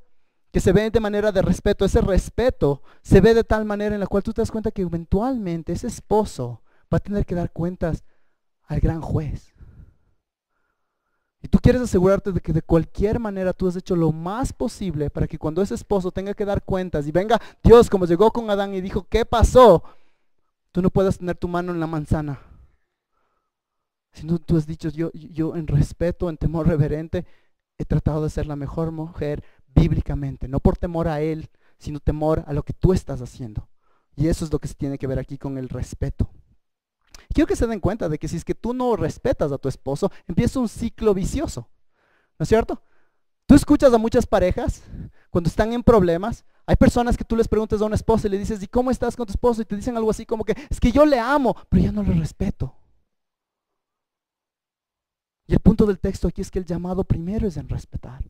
que se ve de manera de respeto, ese respeto se ve de tal manera en la cual tú te das cuenta que eventualmente ese esposo va a tener que dar cuentas al gran juez. Y tú quieres asegurarte de que de cualquier manera tú has hecho lo más posible para que cuando ese esposo tenga que dar cuentas y venga Dios como llegó con Adán y dijo, ¿qué pasó? Tú no puedas tener tu mano en la manzana. Sino tú has dicho, yo en respeto, en temor reverente, he tratado de ser la mejor mujer bíblicamente, no por temor a él, sino temor a lo que tú estás haciendo. Y eso es lo que se tiene que ver aquí con el respeto. Quiero que se den cuenta de que si es que tú no respetas a tu esposo, empieza un ciclo vicioso, ¿no es cierto? Tú escuchas a muchas parejas cuando están en problemas. Hay personas que tú les preguntas a una esposa y le dices, ¿y cómo estás con tu esposo? Y te dicen algo así como que, es que yo le amo, pero ya no le respeto. Y el punto del texto aquí es que el llamado primero es en respetar.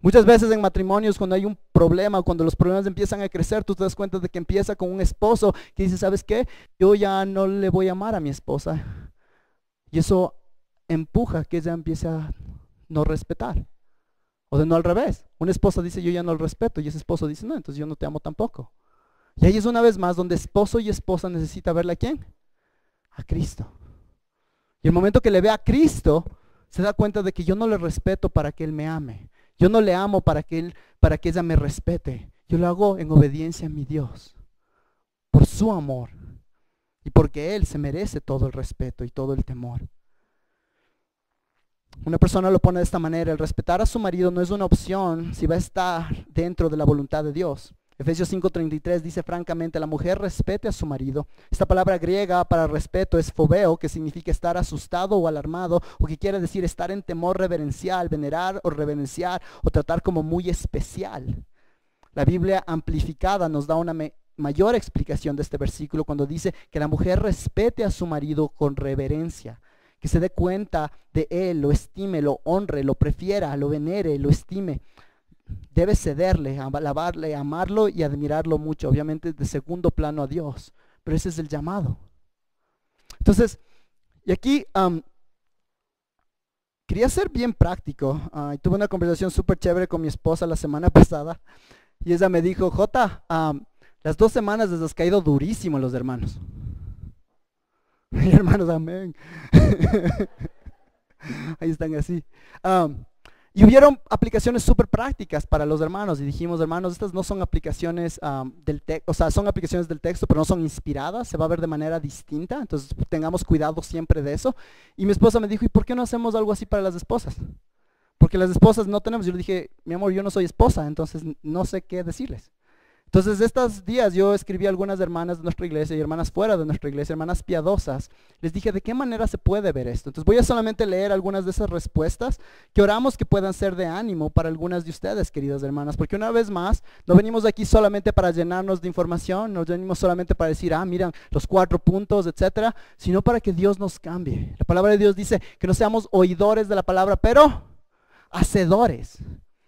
Muchas veces en matrimonios cuando hay un problema, cuando los problemas empiezan a crecer, tú te das cuenta de que empieza con un esposo que dice, ¿sabes qué? Yo ya no le voy a amar a mi esposa. Y eso empuja a que ella empiece a no respetar. O de no al revés. Una esposa dice, yo ya no lo respeto. Y ese esposo dice, no, entonces yo no te amo tampoco. Y ahí es una vez más donde esposo y esposa necesita verle a ¿quién? A Cristo. Y el momento que le ve a Cristo, se da cuenta de que yo no le respeto para que Él me ame. Yo no le amo para que ella me respete. Yo lo hago en obediencia a mi Dios, por su amor y porque Él se merece todo el respeto y todo el temor. Una persona lo pone de esta manera: el respetar a su marido no es una opción si va a estar dentro de la voluntad de Dios. Efesios 5:33 dice francamente: la mujer respete a su marido. Esta palabra griega para respeto es phobeo, que significa estar asustado o alarmado, o que quiere decir estar en temor reverencial, venerar o reverenciar, o tratar como muy especial. La Biblia amplificada nos da una mayor explicación de este versículo cuando dice que la mujer respete a su marido con reverencia, que se dé cuenta de él, lo estime, lo honre, lo prefiera, lo venere, lo estime. Debe cederle, alabarle, amarlo y admirarlo mucho, obviamente de segundo plano a Dios, pero ese es el llamado. Entonces, y aquí quería ser bien práctico. Tuve una conversación súper chévere con mi esposa la semana pasada y ella me dijo: Jota, las 2 semanas les has caído durísimo los hermanos. Y hermanos, amén. Ahí están así. Y hubieron aplicaciones súper prácticas para los hermanos y dijimos: hermanos, estas no son aplicaciones del texto, o sea, son aplicaciones del texto, pero no son inspiradas, se va a ver de manera distinta, entonces tengamos cuidado siempre de eso. Y mi esposa me dijo: ¿y por qué no hacemos algo así para las esposas? Porque las esposas no tenemos. Yo le dije: mi amor, yo no soy esposa, entonces no sé qué decirles. Entonces estos días yo escribí a algunas hermanas de nuestra iglesia y hermanas fuera de nuestra iglesia, hermanas piadosas. Les dije: ¿de qué manera se puede ver esto? Entonces voy a solamente leer algunas de esas respuestas que oramos que puedan ser de ánimo para algunas de ustedes, queridas hermanas. Porque una vez más, no venimos aquí solamente para llenarnos de información, no venimos solamente para decir: miren los 4 puntos, etcétera, sino para que Dios nos cambie. La palabra de Dios dice que no seamos oidores de la palabra, pero hacedores.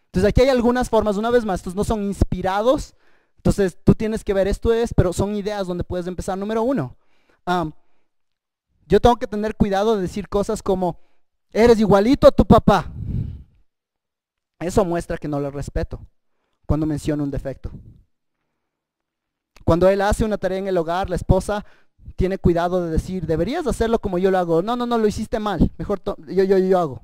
Entonces aquí hay algunas formas, una vez más, estos no son inspirados. Entonces tú tienes que ver, pero son ideas donde puedes empezar. Número 1, yo tengo que tener cuidado de decir cosas como: eres igualito a tu papá. Eso muestra que no le respeto cuando menciono un defecto. Cuando él hace una tarea en el hogar, la esposa tiene cuidado de decir: deberías hacerlo como yo lo hago. No, lo hiciste mal, mejor yo hago.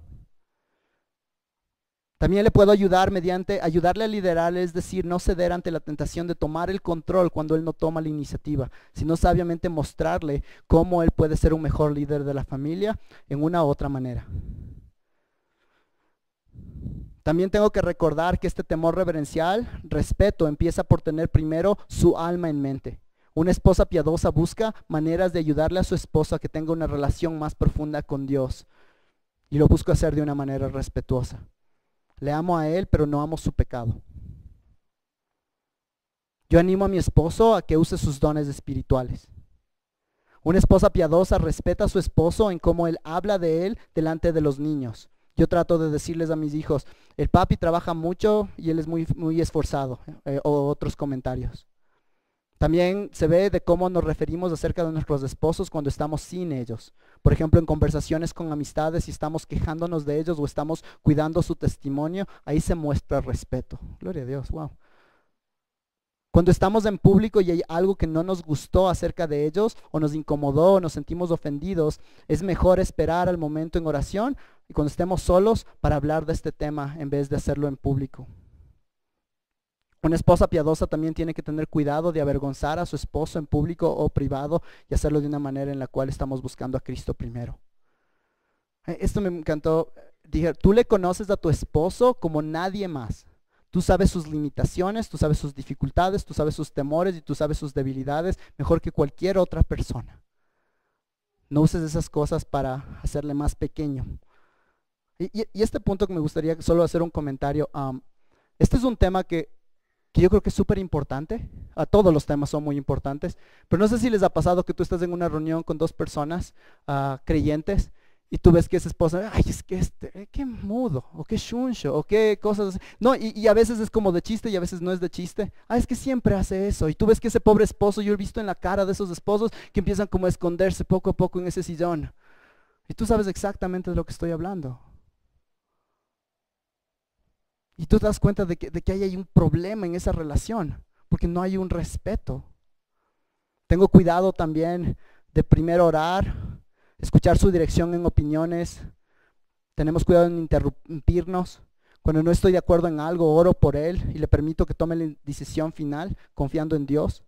También le puedo ayudar ayudarle a liderar, es decir, no ceder ante la tentación de tomar el control cuando él no toma la iniciativa, sino sabiamente mostrarle cómo él puede ser un mejor líder de la familia en una u otra manera. También tengo que recordar que este temor reverencial, respeto, empieza por tener primero su alma en mente. Una esposa piadosa busca maneras de ayudarle a su esposo a que tenga una relación más profunda con Dios, y lo busco hacer de una manera respetuosa. Le amo a él, pero no amo su pecado. Yo animo a mi esposo a que use sus dones espirituales. Una esposa piadosa respeta a su esposo en cómo él habla de él delante de los niños. Yo trato de decirles a mis hijos: el papi trabaja mucho y él es muy, muy esforzado, o otros comentarios. También se ve de cómo nos referimos acerca de nuestros esposos cuando estamos sin ellos. Por ejemplo, en conversaciones con amistades, si estamos quejándonos de ellos o estamos cuidando su testimonio, ahí se muestra respeto. Gloria a Dios, wow. Cuando estamos en público y hay algo que no nos gustó acerca de ellos, o nos incomodó, o nos sentimos ofendidos, es mejor esperar al momento en oración y cuando estemos solos para hablar de este tema en vez de hacerlo en público. Una esposa piadosa también tiene que tener cuidado de avergonzar a su esposo en público o privado y hacerlo de una manera en la cual estamos buscando a Cristo primero. Esto me encantó. Dije: tú le conoces a tu esposo como nadie más. Tú sabes sus limitaciones, tú sabes sus dificultades, tú sabes sus temores y tú sabes sus debilidades mejor que cualquier otra persona. No uses esas cosas para hacerle más pequeño. Y este punto que me gustaría solo hacer un comentario. Este es un tema que yo creo que es súper importante. Todos los temas son muy importantes, pero no sé si les ha pasado que tú estás en una reunión con 2 personas creyentes y tú ves que esa esposa: ay, es que qué mudo, o qué shuncho, o qué cosas. No, y a veces es como de chiste y a veces no es de chiste. Es que siempre hace eso. Y tú ves que ese pobre esposo, yo he visto en la cara de esos esposos que empiezan como a esconderse poco a poco en ese sillón. Y tú sabes exactamente de lo que estoy hablando. Y tú te das cuenta de que hay un problema en esa relación, porque no hay un respeto Tengo cuidado también de primero orar, escuchar su dirección en opiniones. Tenemos cuidado en interrumpirnos. Cuando no estoy de acuerdo en algo, oro por él y le permito que tome la decisión final, confiando en Dios.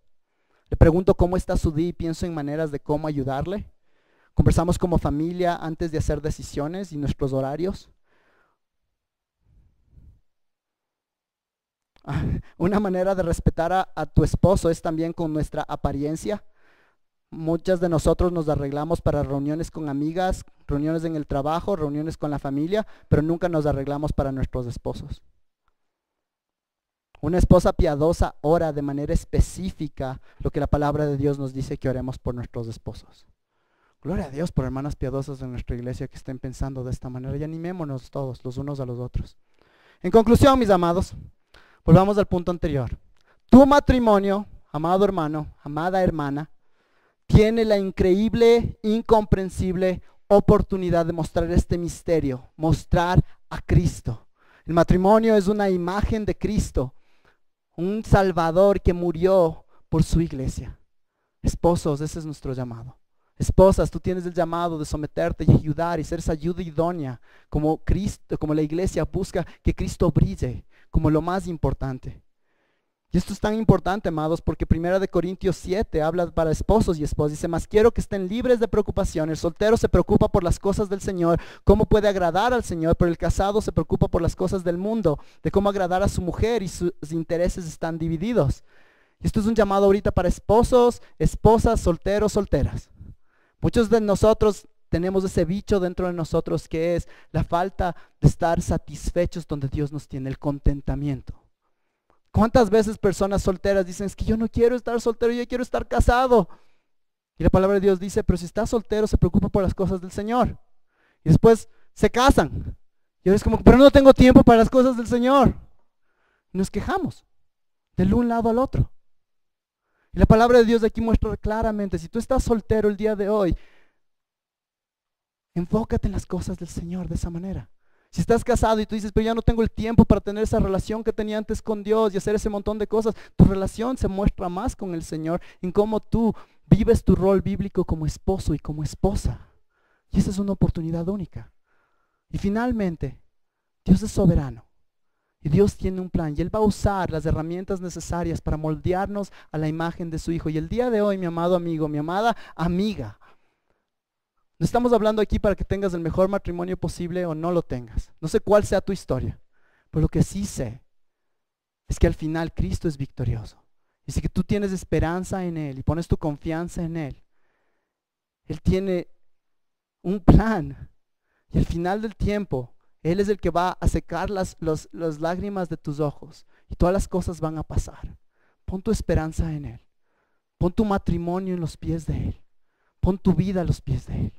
Le pregunto cómo está su día y pienso en maneras de cómo ayudarle. Conversamos como familia antes de hacer decisiones y nuestros horarios. Una manera de respetar a tu esposo es también con nuestra apariencia. Muchas de nosotros nos arreglamos para reuniones con amigas, reuniones en el trabajo, reuniones con la familia, pero nunca nos arreglamos para nuestros esposos. Una esposa piadosa ora de manera específica lo que la palabra de Dios nos dice que oremos por nuestros esposos. Gloria a Dios por hermanas piadosas en nuestra iglesia que estén pensando de esta manera y animémonos todos los unos a los otros. En conclusión, mis amados, volvamos al punto anterior. Tu matrimonio, amado hermano, amada hermana, tiene la increíble, incomprensible oportunidad de mostrar este misterio, mostrar a Cristo. El matrimonio es una imagen de Cristo, un Salvador que murió por su iglesia. Esposos, ese es nuestro llamado. Esposas, tú tienes el llamado de someterte y ayudar y ser esa ayuda idónea, como Cristo, como la iglesia busca que Cristo brille como lo más importante. Y esto es tan importante, amados, porque 1 Corintios 7 habla para esposos y esposas. Dice, mas quiero que estén libres de preocupación. El soltero se preocupa por las cosas del Señor, cómo puede agradar al Señor, pero el casado se preocupa por las cosas del mundo, de cómo agradar a su mujer, y sus intereses están divididos. Y esto es un llamado ahorita para esposos, esposas, solteros, solteras. Muchos de nosotros tenemos ese bicho dentro de nosotros que es la falta de estar satisfechos donde Dios nos tiene, el contentamiento. ¿Cuántas veces personas solteras dicen, es que yo no quiero estar soltero, yo quiero estar casado? Y la palabra de Dios dice, pero si estás soltero se preocupa por las cosas del Señor. Y después se casan. Y ahora es como, pero no tengo tiempo para las cosas del Señor. Y nos quejamos del un lado al otro. Y la palabra de Dios aquí muestra claramente, si tú estás soltero el día de hoy, enfócate en las cosas del Señor de esa manera. Si estás casado y tú dices, pero ya no tengo el tiempo para tener esa relación que tenía antes con Dios y hacer ese montón de cosas, tu relación se muestra más con el Señor en cómo tú vives tu rol bíblico como esposo y como esposa. Y esa es una oportunidad única. Y finalmente, Dios es soberano. Y Dios tiene un plan y Él va a usar las herramientas necesarias para moldearnos a la imagen de su Hijo. Y el día de hoy, mi amado amigo, mi amada amiga, no estamos hablando aquí para que tengas el mejor matrimonio posible o no lo tengas. No sé cuál sea tu historia, pero lo que sí sé es que al final Cristo es victorioso. Y si que tú tienes esperanza en Él y pones tu confianza en Él, Él tiene un plan. Y al final del tiempo, Él es el que va a secar las lágrimas de tus ojos y todas las cosas van a pasar. Pon tu esperanza en Él. Pon tu matrimonio en los pies de Él. Pon tu vida a los pies de Él.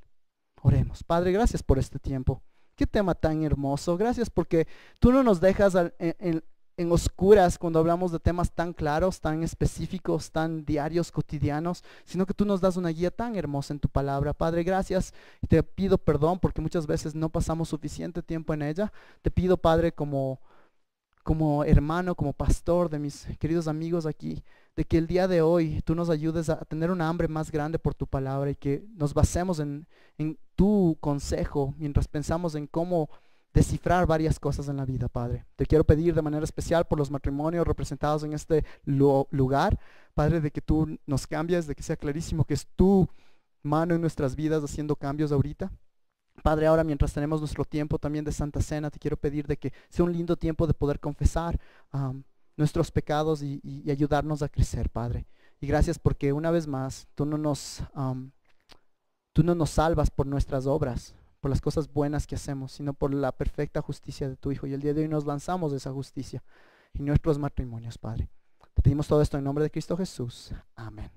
Oremos. Padre, gracias por este tiempo. Qué tema tan hermoso. Gracias porque tú no nos dejas en oscuras cuando hablamos de temas tan claros, tan específicos, tan diarios, cotidianos, sino que tú nos das una guía tan hermosa en tu palabra. Padre, gracias. Y te pido perdón porque muchas veces no pasamos suficiente tiempo en ella. Te pido, Padre, como hermano, como pastor de mis queridos amigos aquí, de que el día de hoy tú nos ayudes a tener una hambre más grande por tu palabra y que nos basemos en tu consejo mientras pensamos en cómo descifrar varias cosas en la vida, Padre. Te quiero pedir de manera especial por los matrimonios representados en este lugar, Padre, de que tú nos cambies, de que sea clarísimo que es tu mano en nuestras vidas haciendo cambios ahorita. Padre, ahora mientras tenemos nuestro tiempo también de Santa Cena, te quiero pedir de que sea un lindo tiempo de poder confesar nuestros pecados y ayudarnos a crecer, Padre. Y gracias porque una vez más tú no nos salvas por nuestras obras, por las cosas buenas que hacemos, sino por la perfecta justicia de tu Hijo. Y el día de hoy nos lanzamos de esa justicia en nuestros matrimonios, Padre. Te pedimos todo esto en nombre de Cristo Jesús. Amén.